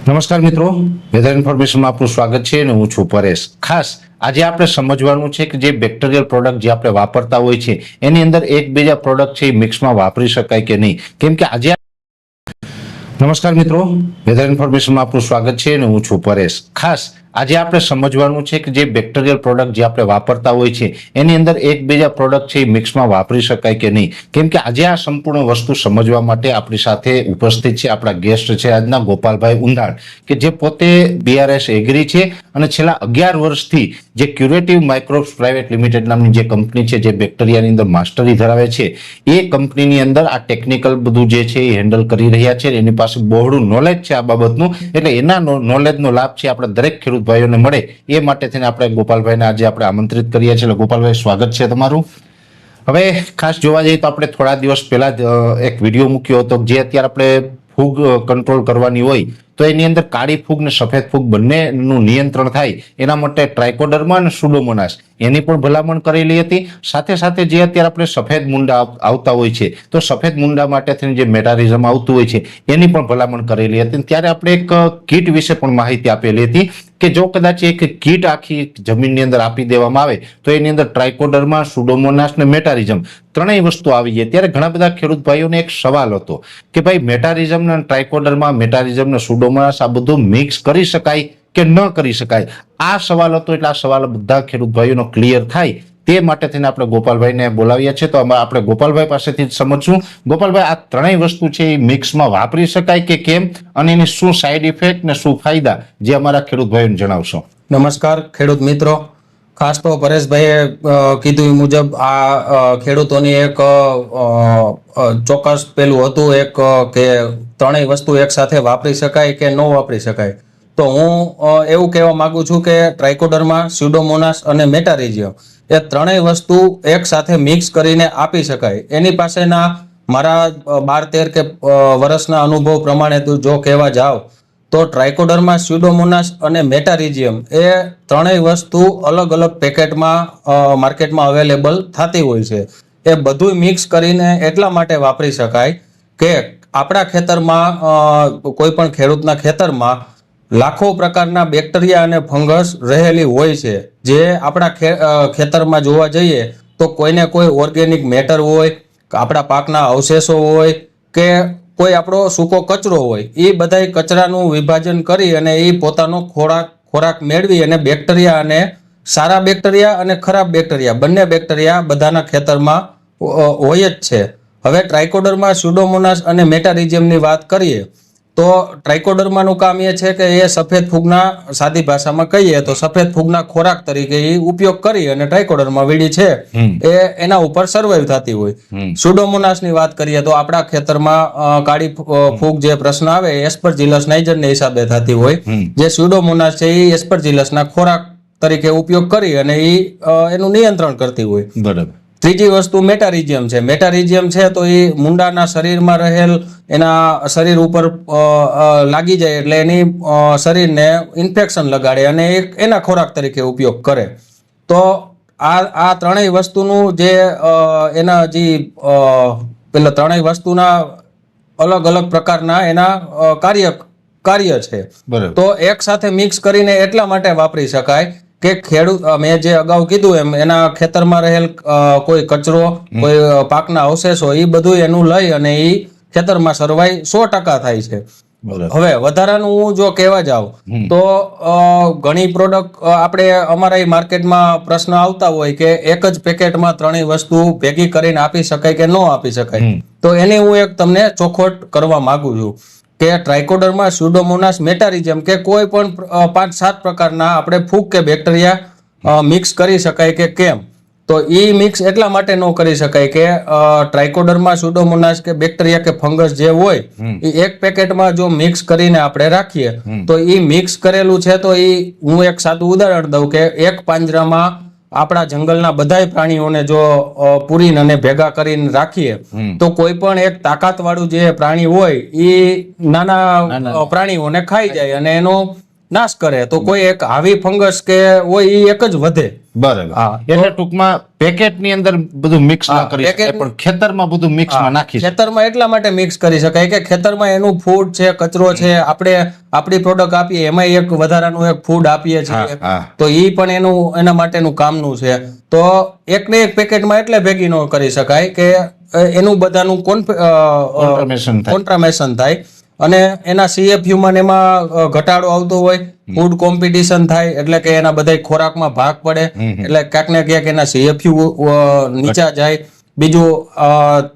નમસ્કાર મિત્રો, વેધર ઇન્ફોર્મેશનમાં આપનું સ્વાગત છે અને હું છું પરેશ. ખાસ આજે આપણે સમજવાનું છે કે જે બેક્ટેરિયલ પ્રોડક્ટ જે આપણે વાપરતા હોય છે એની અંદર એકબીજા પ્રોડક્ટ છે એ મિક્સમાં વાપરી શકાય કે નહીં. કેમ કે આજે નમસ્કાર મિત્રો, વેધર ઇન્ફોર્મેશનમાં આપનું સ્વાગત છે અને હું છું પરેશ. ખાસ આજે આપણે સમજવાનું છે કે જે બેક્ટેરિયલ પ્રોડક્ટ જે આપણે વાપરતા હોય છે એની અંદર એકબીજા પ્રોડક્ટ છે એ મિક્સમાં વાપરી શકાય કે નહીં. કેમ કે આજે આ સંપૂર્ણ વસ્તુ સમજવા માટે આપણી સાથે ઉપસ્થિત છે આપણા ગેસ્ટ છે આજના ગોપાલભાઈ ઉંધાડ, કે જે પોતે BRS એગ્રી છે અને છેલ્લા 11 વર્ષથી જે ક્યુરેટિવ માઇક્રોબ્સ પ્રાઇવેટ લિમિટેડ નામની જે કંપની છે જે બેક્ટેરિયાની અંદર માસ્ટરી ધરાવે છે એ કંપનીની અંદર આ ટેકનિકલ બધું જે છે એ હેન્ડલ કરી રહ્યા છે. એની પાસે બહોળું નોલેજ છે આ બાબતનું, એટલે એના નોલેજનો લાભ છે આપણે દરેક ખેડૂત ભાઈઓને મળે એ માટે થઈને આપણે ગોપાલભાઈને આજે આપણે આમંત્રિત કરીએ છીએ. ગોપાલભાઈ, સ્વાગત છે તમારું. હવે ખાસ જોવા જઈએ તો આપણે થોડા દિવસ પહેલા જ એક વિડીયો મૂક્યો હતો જે અત્યારે આપણે ફૂગ કંટ્રોલ કરવાની હોય તો એની અંદર કાળી ફૂગ ને સફેદ ફૂગ બંનેનું નિયંત્રણ થાય એના માટે ટ્રાઇકોડર્મા અને સુડોમોનાસ એની પણ ભલામણ કરેલી હતી. સાથે સાથે જે અત્યારે આપણે સફેદ મૂંડા આવતા હોય છે તો સફેદ મૂંડા માટે થઈને જે મેટારિઝમ આવતું હોય છે એની પણ ભલામણ કરેલી હતી. ત્યારે આપણે એક કીટ વિશે પણ માહિતી આપેલી હતી કે જો કદાચ એક કીટ આખી જમીનની અંદર આપી દેવામાં આવે તો એની અંદર ટ્રાઇકોડર્મા, સુડોમોનાસ ને મેટારિઝમ ત્રણેય વસ્તુ આવી જાય. ત્યારે ઘણા બધા ખેડૂત ભાઈઓને એક સવાલ હતો કે ભાઈ મેટારિઝમ ને ટ્રાઇકોડર્મા, મેટારિઝમ ને સુડોમોનાસ આ બધું મિક્સ કરી શકાય કે ન કરી શકાય? આ સવાલ હતો, એટલે આ સવાલ બધા ખેડૂત ભાઈઓનો ક્લિયર થાય તે માટે થઈને આપણે ગોપાલભાઈને બોલાવ્યા છે. તો આપણે ગોપાલભાઈ પાસેથી જ સમજશું. ગોપાલભાઈ, આ ત્રણેય વસ્તુ છે એ મિક્સમાં વાપરી શકાય કે કેમ, અને એની શું સાઈડ ઇફેક્ટ ને શું ફાયદા જે અમારા ખેડૂત ભાઈઓને જણાવશો? નમસ્કાર ખેડૂત મિત્રો. ખાસ તો પરેશભાઈએ કીધું એ મુજબ આ ખેડૂતોની એક ચોક્કસ પેલું હતું એક કે ત્રણેય વસ્તુ એક સાથે વાપરી શકાય કે ન વાપરી શકાય. તો હું એવું કહેવા માંગુ છું કે ટ્રાઇકોડર્મા, સ્યુડોમોનાસ અને મેટારિઝિયમ એ ત્રણેય વસ્તુ એક સાથે મિક્સ કરીને આપી શકાય. એની પાસેના મારા 12-13 કે વર્ષના અનુભવ પ્રમાણે જો કહેવા જાવ તો ટ્રાઇકોડર્મા, સ્યુડોમોનાસ અને મેટારિઝિયમ એ ત્રણેય વસ્તુ અલગ અલગ પેકેટમાં માર્કેટમાં અવેલેબલ થતી હોય છે. એ બધું મિક્સ કરીને એટલા માટે વાપરી શકાય કે આપણા ખેતરમાં કોઈ પણ ખેડૂતના ખેતરમાં લાખો પ્રકારના બેક્ટેરિયા અને ફંગસ રહેલી હોય છે. જે આપણા ખેતરમાં જોવા જઈએ તો કોઈને કોઈ ઓર્ગેનિક મેટર હોય, આપણા પાકના અવશેષો હોય કે કોઈ આપણો સૂકો કચરો હોય, એ બધા કચરાનું વિભાજન કરી અને એ પોતાનો ખોરાક મેળવી અને બેક્ટેરિયા અને સારા બેક્ટેરિયા અને ખરાબ બેક્ટેરિયા બંને બેક્ટેરિયા બધાના ખેતરમાં હોય જ છે. હવે ટ્રાઇકોડર્મા, સ્યુડોમોનાસ અને મેટારિઝિયમની વાત કરીએ તો ટ્રાઇકોડર્માનું કામ એ છે કે એ સફેદ ફૂગના, સાદી ભાષામાં કહીએ તો સફેદ ફૂગના ખોરાક તરીકે એ ઉપયોગ કરી અને ટ્રાઇકોડર્મા વીડી છે એ એના ઉપર સર્વાઈવ થતી હોય. સ્યુડોમોનાસની વાત કરીએ તો આપણા ખેતરમાં કાળી ફૂગ જે પ્રશ્ન આવે એસ્પરજીલસ નાઇજરને હિસાબે થતી હોય. જે સ્યુડોમોનાસ છે એ એસ્પરજીલસના ખોરાક તરીકે ઉપયોગ કરી અને એ એનું નિયંત્રણ કરતી હોય. બરાબર. ત્રીજી વસ્તુ મેટારિઝિયમ છે. મેટારિઝિયમ છે તો એ મૂંડાના શરીરમાં રહેલ એના શરીર ઉપર લાગી જાય એટલે એની શરીરને ઇન્ફેક્શન લગાડે અને એના ખોરાક તરીકે ઉપયોગ કરે. તો આ ત્રણેય વસ્તુનું જે એના જે પેલા ત્રણેય વસ્તુના અલગ અલગ પ્રકારના એના કાર્ય છે. તો એક સાથે મિક્સ કરીને એટલા માટે વાપરી શકાય કે ખેડૂત, મેં જે અગાઉ કીધું એમ, એના ખેતરમાં રહેલ કોઈ કચરો, કોઈ પાકના અવશેષો એ બધું એનું લઈ અને એ ખેતરમાં સર્વાઈ 100% થાય છે. હવે વધારાનું હું જો કહેવા જાઉં તો ઘણી પ્રોડક્ટ આપણે અમારા માર્કેટમાં પ્રશ્ન આવતા હોય કે એક જ પેકેટમાં ત્રણેય વસ્તુ ભેગી કરીને આપી શકાય કે ન આપી શકાય. તો એની હું એક તમને ચોખવટ કરવા માંગુ છું કે ટ્રાઇકોડર્મા, સ્યુડોમોનાસ, મેટારિઝિયમ કે કોઈ પણ 5-7 પ્રકારના આપણે ફૂગ કે બેક્ટેરિયા મિક્સ કરી શકાય કે કેમ? તો એ મિક્સ એટલા માટે ન કરી શકાય કે ટ્રાઇકોડર્મા, સ્યુડોમોનાસ કે બેક્ટેરિયા કે ફંગસ જે હોય એ એક પેકેટમાં જો મિક્સ કરીને આપણે રાખીએ તો એ મિક્સ કરેલું છે તો એ હું એક સાદું ઉદાહરણ દઉં કે એક પાંજરામાં આપણા જંગલના બધાય પ્રાણીઓને જો પૂરીને અને ભેગા કરીને રાખીએ તો કોઈ પણ એક તાકાત વાળું જે પ્રાણી હોય એ નાના પ્રાણીઓને ખાઈ જાય અને એનો નાશ કરે, તો કોઈ એક હાવી ફંગસ કે હોય એ એક જ વધે. બરાબર. હા, એટલે ટૂંકમાં પેકેટની અંદર બધું મિક્સ ના કરી શકાય, પણ ખેતરમાં બધું મિક્સમાં નાખી શકાય. ખેતરમાં એટલા માટે મિક્સ કરી શકાય કે ખેતરમાં એનું ફૂડ છે, કચરો છે, આપણે આપણી પ્રોડક્ટ આપીએ એમાં એક વધારાનું એક ફૂડ આપીએ છીએ, હા. તો એ પણ એના માટેનું કામનું છે. તો એક ને એક પેકેટમાં એટલે ભેગી ન કરી શકાય કે એનું બધાનું Contamination થાય. કોન્ટ્રામેશન થાય અને એના CFU માં ને એમાં ઘટાડો આવતો હોય, ફૂડ કોમ્પિટિશન થાય, એટલે કે એના બધા ખોરાકમાં ભાગ પડે, એટલે ક્યાંક ને ક્યાંક એના CFU નીચા જાય. બીજું,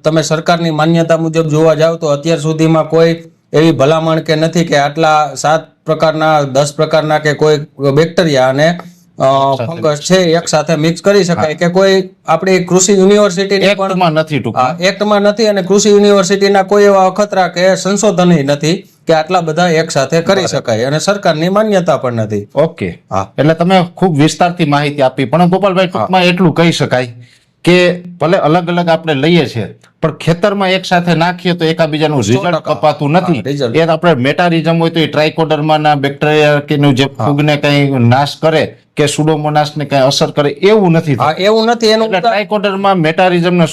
તમે સરકારની માન્યતા મુજબ જોવા જાવ તો અત્યાર સુધીમાં કોઈ એવી ભલામણ કે નથી કે આટલા 7 પ્રકારના 10 પ્રકારના કે કોઈ બેક્ટેરિયા અને ફંગસ છે એક સાથે મિક્સ કરી શકાય કે કોઈ આપણી કૃષિ યુનિવર્સિટીની પણ એકમાં નથી ટૂંકમાં. એક્ટમાં નથી અને કૃષિ યુનિવર્સિટીના કોઈ એવા અખતરા કે સંશોધન નથી કે આટલા બધા એક સાથે કરી શકાય, અને સરકારની માન્યતા પણ નથી. ઓકે. હા. એટલે તમે ખૂબ વિસ્તારથી માહિતી આપી, પણ ગોપાલભાઈ ટૂંકમાં એટલું કહી શકાય કે ભલે અલગ અલગ આપણે લઈએ છીએ, પણ ખેતરમાં એક સાથે નાખીએ તો એકાબીજાનું રિઝલ્ટ કપાતું નથી. result. એ આપણે મેટારિઝમ હોય તો એ ટ્રાઇકોડર્માના બેક્ટેરિયા કે નું જે ફૂગને કઈ નાશ કરે કે સુડોમોનાસને કઈ અસર કરે એવું નથી થતું. હા, એવું નથી. એનું એટલે ટ્રાઇકોડર્મા, મેટારિઝમ ને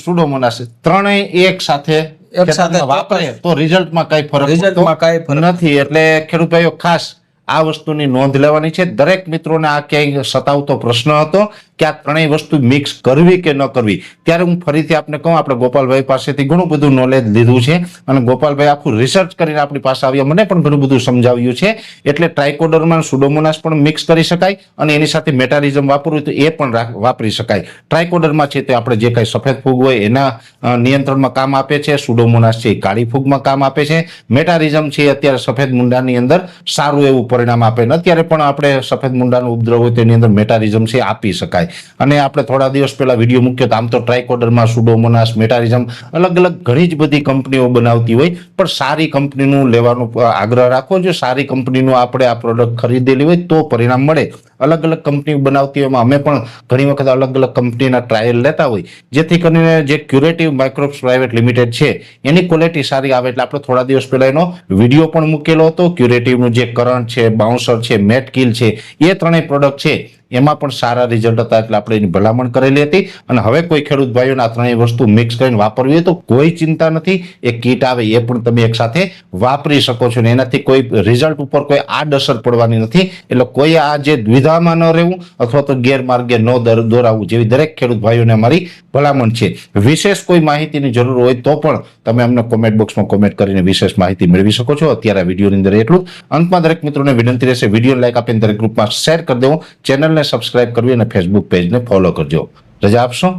સુડોમોનાસ ત્રણેય એક સાથે ખેતરમાં વાપરે તો રિઝલ્ટમાં કઈ ફરક રિઝલ્ટમાં કાંઈ ફરક નથી. એટલે ખેડૂત ભાઈઓ ખાસ આ વસ્તુની નોંધ લેવાની છે. દરેક મિત્રોને આ ક્યાંય સતાવતો પ્રશ્ન હતો કે આ ત્રણેય વસ્તુ મિક્સ કરવી કે ન કરવી. ત્યારે હું ફરીથી આપને કહું, આપણે ગોપાલભાઈ પાસેથી ઘણું બધું નોલેજ લીધું છે અને ગોપાલભાઈ આખું રિસર્ચ કરીને આપણી પાસે આવ્યા, મને પણ ઘણું બધું સમજાવ્યું છે. એટલે ટ્રાઇકોડર્મા, સુડોમોનાસ પણ મિક્સ કરી શકાય અને એની સાથે મેટારિઝમ વાપરવું તો એ પણ વાપરી શકાય. ટ્રાઇકોડર્મા છે તે આપણે જે કાંઈ સફેદ ફૂગ હોય એના નિયંત્રણમાં કામ આપે છે. સુડોમોનાસ છે એ કાળી ફૂગમાં કામ આપે છે. મેટારિઝમ છે એ અત્યારે સફેદ મૂંડાની અંદર સારું એવું પરિણામ આપે ને અત્યારે પણ આપણે સફેદ મૂંડાનો ઉપદ્રવ હોય તેની અંદર મેટારિઝમ છે આપી શકાય. અને આપણે થોડા દિવસ પહેલા વિડીયો મૂક્યો તો આમ તો ટ્રાઇકોડર્મા, સુડોમોનાસ, મેટારિઝમ અલગ અલગ ઘણી જ બધી કંપનીઓ બનાવતી હોય, પણ સારી કંપનીનું લેવાનો આગ્રહ રાખવો જોઈએ. સારી કંપનીનું આપણે આ પ્રોડક્ટ ખરીદેલી હોય તો પરિણામ મળે. અલગ અલગ કંપની બનાવતી હોય, અમે પણ ઘણી વખત અલગ અલગ કંપનીના ટ્રાયલ લેતા હોય, જેથી કરીને જે ક્યુરેટિવ માઇક્રોબ્સ પ્રાઇવેટ લિમિટેડ છે એની ક્વોલિટી સારી આવે. એટલે આપણે થોડા દિવસ પહેલા એનો વિડીયો પણ મૂકેલો હતો. ક્યુરેટિવનું જે કરંટ છે, બાઉન્સર છે, મેટ કિલ છે, એ ત્રણેય પ્રોડક્ટ છે એમાં પણ સારા રિઝલ્ટ હતા, એટલે આપણે એની ભલામણ કરેલી હતી. અને હવે કોઈ ખેડૂત ભાઈઓને આ ત્રણેય વસ્તુ મિક્સ કરીને વાપરવી હોય તો કોઈ ચિંતા નથી. એ કીટ આવે એ પણ તમે એક સાથે વાપરી શકો છો ને એનાથી કોઈ રિઝલ્ટ ઉપર કોઈ આડઅસર પડવાની નથી. એટલે કોઈ આ જે દ્વિધામાં ન રહેવું અથવા તો ગેરમાર્ગે ન દોરાવવું જેવી દરેક ખેડૂત ભાઈઓને અમારી ભલામણ છે. વિશેષ કોઈ માહિતીની જરૂર હોય તો પણ તમે અમને કોમેન્ટ બોક્સમાં કોમેન્ટ કરીને વિશેષ માહિતી મેળવી શકો છો. અત્યારે આ વિડીયોની અંદર એટલું. અંતમાં દરેક મિત્રોને વિનંતી રહેશે, વિડીયો લાઈક આપીને દરેક ગ્રુપમાં શેર કરી દેવો, ચેનલને સબસ્ક્રાઇબ કરવી અને ફેસબુક પેજને ફોલો કરજો. રજા આપશો.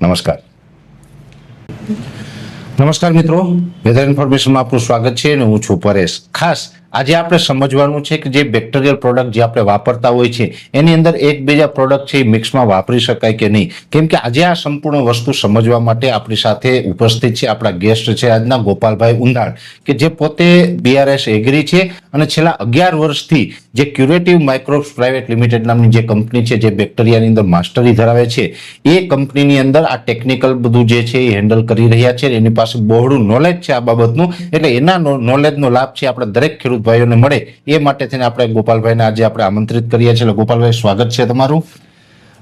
નમસ્કાર. નમસ્કાર મિત્રો, વેધર ઇન્ફોર્મેશનમાં આપનું સ્વાગત છે અને હું છું પરેશ. ખાસ આજે આપણે સમજવાનું છે કે જે બેક્ટેરિયલ પ્રોડક્ટ જે આપણે વાપરતા હોય છે એની અંદર એકબીજા પ્રોડક્ટ છે એ મિક્સમાં વાપરી શકાય કે નહીં. કેમ કે આજે આ સંપૂર્ણ વસ્તુ સમજવા માટે આપણી સાથે ઉપસ્થિત છે આપણા ગેસ્ટ છે આજના ગોપાલભાઈ ઉંધાણ, કે જે પોતે BRS એગ્રી છે અને છેલ્લા 11 વર્ષથી જે ક્યુરેટિવ માઇક્રોબ્સ પ્રાઇવેટ લિમિટેડ નામની જે કંપની છે જે બેક્ટેરિયાની અંદર માસ્ટરી ધરાવે છે, એ કંપનીની અંદર આ ટેકનિકલ બધું જે છે એ હેન્ડલ કરી રહ્યા છે. એની પાસે બહોળું નોલેજ છે આ બાબતનું, એટલે એના નોલેજનો લાભ છે આપણે દરેક ખેડૂત ભાઈઓને મળે એ માટે થઈને આપણે ગોપાલભાઈને આજે આપણે આમંત્રિત કરીએ છીએ. ગોપાલભાઈ, સ્વાગત છે તમારું.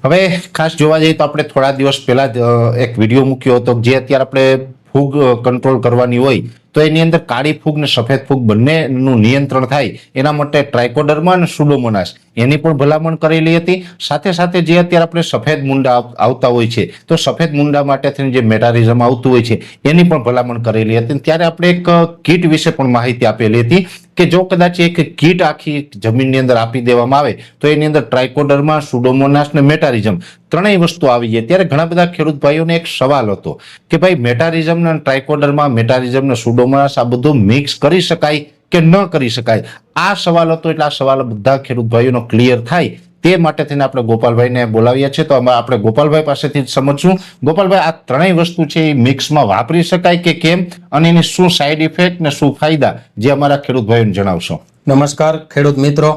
હવે ખાસ જોવા જઈએ તો આપણે થોડા દિવસ પહેલા જ એક વિડીયો મૂક્યો હતો જે અત્યારે આપણે ફૂગ કંટ્રોલ કરવાની હોય તો એની અંદર કાળી ફૂગ ને સફેદ ફૂગ બંનેનું નિયંત્રણ થાય એના માટે ટ્રાઇકોડર્મા અને સુડોમોનાસ એની પણ ભલામણ કરેલી હતી. સાથે સાથે જે અત્યારે આપણે સફેદ મૂંડા આવતા હોય છે તો સફેદ મૂંડા માટે થઈને જે મેટારિઝમ આવતું હોય છે એની પણ ભલામણ કરેલી હતી. ત્યારે આપણે એક કીટ વિશે પણ માહિતી આપેલી હતી કે જો કદાચ એક કીટ આખી જમીનની અંદર આપી દેવામાં આવે તો એની અંદર ટ્રાઇકોડર્મા, સુડોમોનાસ ને મેટારિઝમ ત્રણેય વસ્તુ આવી જાય. ત્યારે ઘણા બધા ખેડૂત ભાઈઓને એક સવાલ હતો કે ભાઈ મેટારિઝમ ને ટ્રાઇકોડર્મા, મેટારિઝમ ને સુડોમોનાસ આ બધું મિક્સ કરી શકાય કે ન કરી શકાય? આ સવાલ હતો. એટલે આ સવાલ બધા ખેડૂત ભાઈઓનો ક્લિયર થાય તે માટે થઈને આપણે ગોપાલભાઈને બોલાવ્યા છે. તો આપણે ગોપાલભાઈ પાસેથી જ સમજશું. ગોપાલભાઈ, આ ત્રણેય વસ્તુ છે એ મિક્સમાં વાપરી શકાય કે કેમ, અને એની શું સાઈડ ઇફેક્ટ ને શું ફાયદા, જે અમારા ખેડૂત ભાઈઓને જણાવશો. નમસ્કાર ખેડૂત મિત્રો.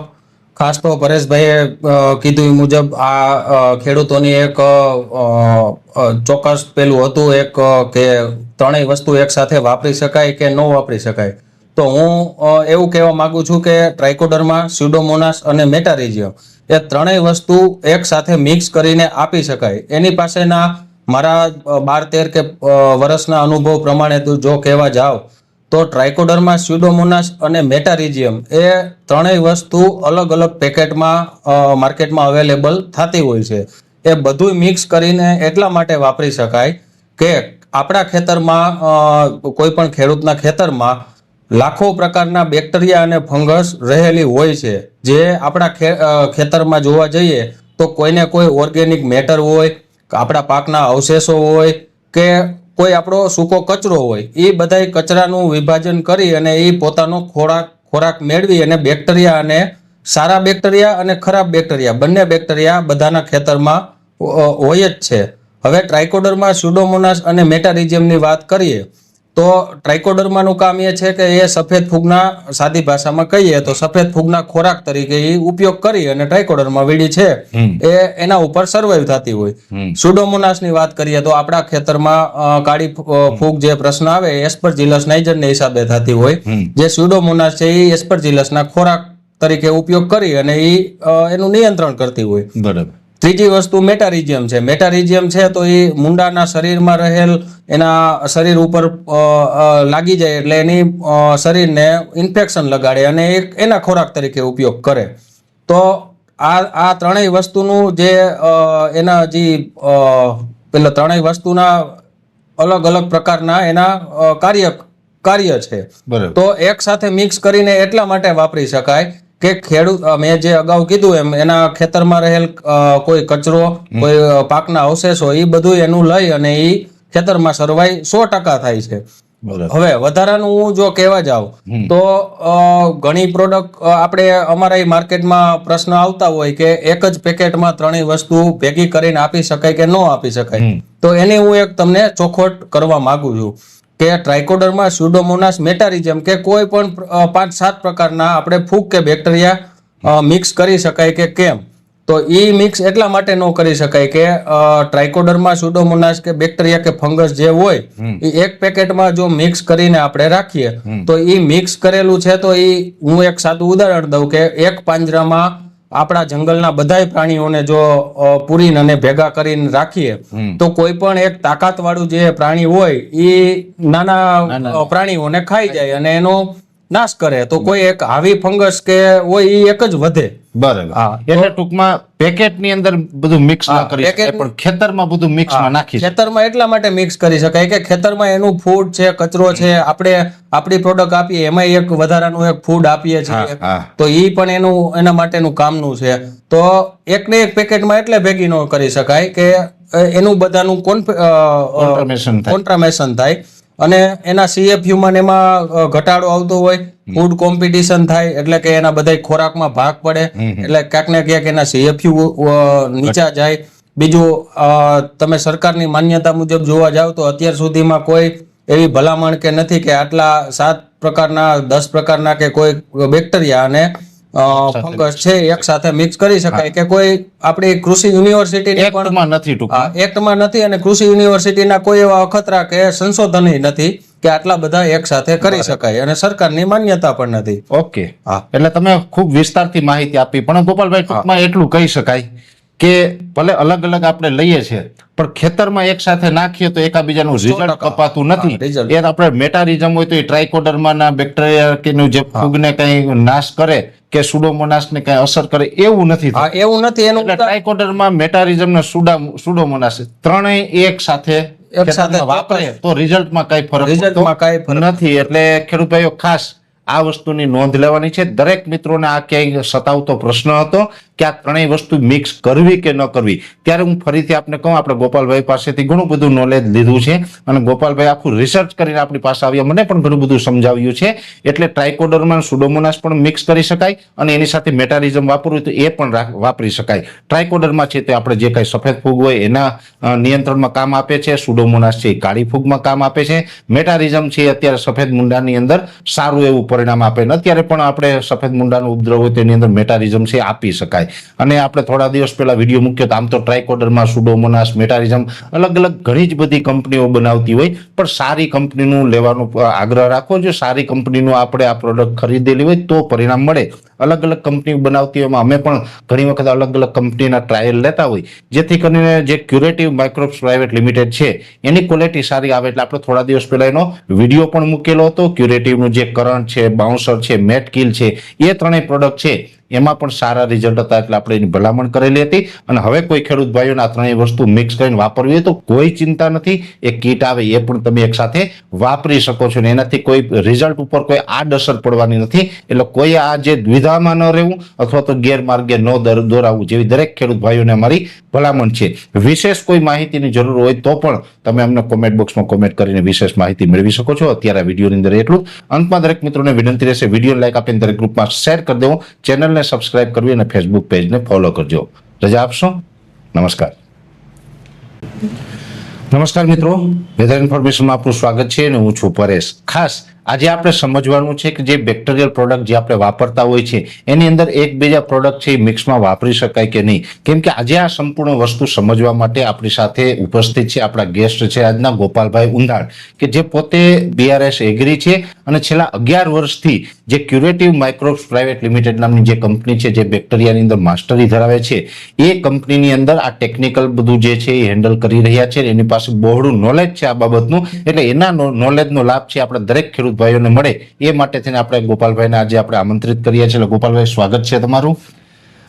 ખાસ તો પરેશભાઈએ કીધું એ મુજબ આ ખેડૂતોની એક ચોક્કસ પેલું હતું એક કે ત્રણેય વસ્તુ એક સાથે વાપરી શકાય કે ન વાપરી શકાય. તો હું એવું કહેવા માંગુ છું કે ટ્રાઇકોડર્મા, સ્યુડોમોનાસ અને મેટારિઝિયમ એ ત્રણેય વસ્તુ એક સાથે મિક્સ કરીને આપી શકાય. એની પાસેના મારા 12-13 કે વર્ષના અનુભવ પ્રમાણે જો કહેવા જાવ તો ટ્રાઇકોડર્મા, સ્યુડોમોનાસ અને મેટારિઝિયમ એ ત્રણેય વસ્તુ અલગ અલગ પેકેટમાં માર્કેટમાં અવેલેબલ થતી હોય છે. એ બધું મિક્સ કરીને એટલા માટે વાપરી શકાય કે આપણા ખેતરમાં કોઈ પણ ખેડૂતના ખેતરમાં લાખો પ્રકારના બેક્ટેરિયા અને ફંગસ રહેલી હોય છે. જે આપણા ખેતરમાં જોવા જઈએ તો કોઈને કોઈ ઓર્ગેનિક મેટર હોય, આપણા પાકના અવશેષો હોય કે કોઈ આપણો સૂકો કચરો હોય, એ બધા કચરાનું વિભાજન કરી અને એ પોતાનો ખોરાક મેળવી અને બેક્ટેરિયા અને સારા બેક્ટેરિયા અને ખરાબ બેક્ટેરિયા બંને બેક્ટેરિયા બધાના ખેતરમાં હોય જ છે. હવે ટ્રાઇકોડર્મા, સ્યુડોમોનાસ અને મેટારિઝિયમની વાત કરીએ તો ટ્રાઇકોડર્માનું કામ એ છે કે એ સફેદ ફૂગના, સાદી ભાષામાં કહીએ તો સફેદ ફૂગના ખોરાક તરીકે એ ઉપયોગ કરી અને ટ્રાઇકોડર્મા વીડી છે એ એના ઉપર સર્વાઈવ થતી હોય. સ્યુડોમોનાસની વાત કરીએ તો આપણા ખેતરમાં કાળી ફૂગ જે પ્રશ્ન આવે એસ્પરજીલસ નાઇજરના હિસાબે થતી હોય. જે સ્યુડોમોનાસ છે એ એસ્પરજીલસના ખોરાક તરીકે ઉપયોગ કરી અને એ એનું નિયંત્રણ કરતી હોય. બરાબર. ત્રીજી વસ્તુ મેટારિઝિયમ છે. મેટારિઝિયમ છે તો એ મૂંડાના શરીરમાં રહેલ એના શરીર ઉપર લાગી જાય એટલે એની શરીરને ઇન્ફેક્શન લગાડે અને એના ખોરાક તરીકે ઉપયોગ કરે. તો આ ત્રણેય વસ્તુનું જે એના જે પેલા ત્રણેય વસ્તુના અલગ અલગ પ્રકારના એના કાર્ય છે. તો એક સાથે મિક્સ કરીને એટલા માટે વાપરી શકાય કે ખેડૂત, મેં જે અગાઉ કીધું એમ, એના ખેતરમાં રહેલ કોઈ કચરો, કોઈ પાકના અવશેષો, એ બધું એનું લઈ અને એ ખેતરમાં સર્વાઈ 100% થાય છે. હવે વધારાનું હું જો કહેવા જાઉં તો ઘણી પ્રોડક્ટ આપણે અમારા માર્કેટમાં પ્રશ્ન આવતા હોય કે એક જ પેકેટમાં ત્રણેય વસ્તુ ભેગી કરીને આપી શકાય કે ન આપી શકાય. તો એની હું એક તમને ચોખવટ કરવા માંગુ છું કે ટ્રાઇકોડર્મા, સ્યુડોમોનાસ, મેટારિઝિયમ કે કોઈ પણ 5-7 પ્રકારના આપણે ફૂગ કે બેક્ટેરિયા મિક્સ કરી શકાય કે કેમ. તો એ મિક્સ એટલા માટે ન કરી શકાય કે ટ્રાઇકોડર્મા, સ્યુડોમોનાસ કે બેક્ટેરિયા કે ફંગસ જે હોય એ એક પેકેટમાં જો મિક્સ કરીને આપણે રાખીએ તો એ મિક્સ કરેલું છે તો એ, હું એક સાદું ઉદાહરણ દઉં કે એક પાંજરામાં આપણા જંગલના બધાય પ્રાણીઓને જો પૂરીને અને ભેગા કરીને રાખીએ તો કોઈ પણ એક તાકાતવાળું જે પ્રાણી હોય એ નાના પ્રાણીઓને ખાઈ જાય અને એનો નાશ કરે. તો કોઈ એક હાવી ફંગસ કે હોય એ એક જ વધે. બરાબર. એટલે ટૂંકમાં પેકેટની અંદર બધું મિક્સ ના કરી શકાય પણ ખેતરમાં બધું મિક્સમાં નાખી શકાય. ખેતરમાં એટલા માટે મિક્સ કરી શકાય કે ખેતરમાં એનું ફૂડ છે, કચરો છે, આપણે આપણી પ્રોડક્ટ આપીએ એમાં એક વધારાનું એક ફૂડ આપીએ છીએ તો એ પણ એના માટેનું કામનું છે. તો એકને એક પેકેટમાં એટલે ભેગી ન કરી શકાય કે એનું બધાનું કોન્ટ્રામેશન થાય અને એના CFU એમાં ઘટાડો આવતો હોય, ફૂડ કોમ્પિટિશન થાય એટલે કે એના બધા ખોરાકમાં ભાગ પડે એટલે ક્યાંક ને ક્યાંક એના CFU નીચા જાય. બીજું, તમે સરકારની માન્યતા મુજબ જોવા જાવ તો અત્યાર સુધીમાં કોઈ એવી ભલામણ કે નથી કે આટલા 7 પ્રકારના 10 પ્રકારના કે કોઈ બેક્ટેરિયા અને ફંગસ છે એક સાથે મિક્સ કરી શકાય કે કોઈ આપણી કૃષિ યુનિવર્સિટીની પણ એક્ટમાં નથી અને કૃષિ યુનિવર્સિટીના કોઈ એવા અખતરા કે સંશોધન નથી કે આટલા બધા એક સાથે કરી શકાય અને સરકારની માન્યતા પણ નથી. ઓકે, એટલે તમે ખૂબ વિસ્તારથી માહિતી આપી. પણ ગોપાલભાઈ, ટૂંકમાં એટલું કહી શકાય કે ભલે અલગ અલગ આપણે લઈએ છીએ પણ ખેતરમાં એક સાથે નાખીએ તો એકાબીજાનું રિઝલ્ટ કપાતું નથી. એ આપણે મેટારિઝમ હોય તો એ ટ્રાઇકોડર્માના બેક્ટેરિયા કે જે ફૂગને કઈ નાશ કરે કે સ્યુડોમોનાસને કઈ અસર કરે એવું નથી. એવું નથી. એનું ટ્રાઇકોડર્મા, મેટારિઝમ ને સ્યુડોમોનાસ ત્રણેય એક સાથે વાપરે તો રિઝલ્ટમાં કઈ ફરક નથી. એટલે ખેડૂત ભાઈઓ ખાસ આ વસ્તુની નોંધ લેવાની છે. દરેક મિત્રોને આ ક્યાંય સતાવતો પ્રશ્ન હતો કે આ ત્રણેય વસ્તુ મિક્સ કરવી કે ન કરવી. ત્યારે હું ફરીથી આપને કહું, આપણે ગોપાલભાઈ પાસેથી ઘણું બધું નોલેજ લીધું છે અને ગોપાલભાઈ આખું રિસર્ચ કરીને આપણી પાસે આવ્યા, મને પણ ઘણું બધું સમજાવ્યું છે. એટલે ટ્રાઇકોડર્મા, સ્યુડોમોનાસ પણ મિક્સ કરી શકાય અને એની સાથે મેટારિઝમ વાપરવું તો એ પણ વાપરી શકાય. ટ્રાઇકોડર્મા છે તે આપણે જે કઈ સફેદ ફૂગ હોય એના નિયંત્રણમાં કામ આપે છે. સ્યુડોમોનાસ છે એ કાળી ફૂગમાં કામ આપે છે. મેટારિઝમ છે અત્યારે સફેદ મૂંડાની અંદર સારું એવું પરિણામ આપે ને અત્યારે પણ આપણે સફેદ મૂંડાનો ઉપદ્રવ હોય તેની અંદર મેટારિઝમ છે આપી શકાય. અને આપણે થોડા દિવસ પહેલા વિડીયો મૂક્યો તો આમ તો ટ્રાઇકોડર્મા, સુડોમોનાસ, મેટારિઝમ અલગ અલગ ઘણી જ બધી કંપનીઓ બનાવતી હોય, પણ સારી કંપનીનું લેવાનો આગ્રહ રાખવો જોઈએ. સારી કંપનીનું આપણે આ પ્રોડક્ટ ખરીદેલી હોય તો પરિણામ મળે. અલગ અલગ કંપની બનાવતી હોય, અમે પણ ઘણી વખત અલગ અલગ કંપનીના ટ્રાયલ લેતા હોય, જેથી કરીને જે ક્યુરેટિવ માઇક્રોબ્સ પ્રાઇવેટ લિમિટેડ છે એની ક્વોલિટી સારી આવે. એટલે આપણે થોડા દિવસ પહેલા એનો વિડીયો પણ મૂકેલો હતો. ક્યુરેટિવનું જે કરંટ છે, બાઉન્સર છે, મેટ કિલ છે, એ ત્રણેય પ્રોડક્ટ છે એમાં પણ સારા રિઝલ્ટ હતા, એટલે આપણે એની ભલામણ કરેલી હતી. અને હવે કોઈ ખેડૂત ભાઈઓને આ ત્રણેય વસ્તુ મિક્સ કરીને વાપરવી હોય તો કોઈ ચિંતા નથી. એ કીટ આવે એ પણ તમે એક સાથે વાપરી શકો છો ને એનાથી કોઈ રિઝલ્ટ ઉપર કોઈ આડઅસર પડવાની નથી. એટલે કોઈ આ જે દ્વિધામાં ન રહેવું અથવા તો ગેરમાર્ગે ન દોરાવવું જેવી દરેક ખેડૂત ભાઈઓને અમારી ભલામણ છે. વિશેષ કોઈ માહિતીની જરૂર હોય તો પણ તમે અમને કોમેન્ટ બોક્સમાં કોમેન્ટ કરીને વિશેષ માહિતી મેળવી શકો છો. અત્યારે આ વિડીયોની અંદર એટલું. અંતમાં દરેક મિત્રોને વિનંતી રહેશે, વિડીયો લાઈક આપીને દરેક ગ્રુપમાં શેર કરી દેવો, ચેનલને સબસ્ક્રાઇબ કરવી અને ફેસબુક પેજને ફોલો કરજો. રજા આપશો. નમસ્કાર. નમસ્કાર મિત્રો, વેધર ઇન્ફોર્મેશનમાં આપનું સ્વાગત છે અને હું છું પરેશ. ખાસ આજે આપણે સમજવાનું છે કે જે બેક્ટેરિયલ પ્રોડક્ટ જે આપણે વાપરતા હોય છે એની અંદર એકબીજા પ્રોડક્ટ છે એ મિક્સમાં વાપરી શકાય કે નહીં. કેમ કે આજે આ સંપૂર્ણ વસ્તુ સમજવા માટે આપણી સાથે ઉપસ્થિત છે આપણા ગેસ્ટ છે આજના ગોપાલભાઈ ઉંધાડ, કે જે પોતે BRS એગ્રી છે અને છેલ્લા 11 વર્ષથી જે ક્યુરેટિવ માઇક્રોબ્સ પ્રાઇવેટ લિમિટેડ નામની જે કંપની છે જે બેક્ટેરિયાની અંદર માસ્ટરી ધરાવે છે એ કંપનીની અંદર આ ટેકનિકલ બધું જે છે એ હેન્ડલ કરી રહ્યા છે. એની પાસે બહોળું નોલેજ છે આ બાબતનું, એટલે એના નોલેજનો લાભ છે આપણે દરેક ખેડૂત ભાઈઓને મળે એ માટે થઈને આપણે ગોપાલભાઈને આજે આપણે આમંત્રિત કરીએ છીએ. ગોપાલભાઈ, સ્વાગત છે તમારું.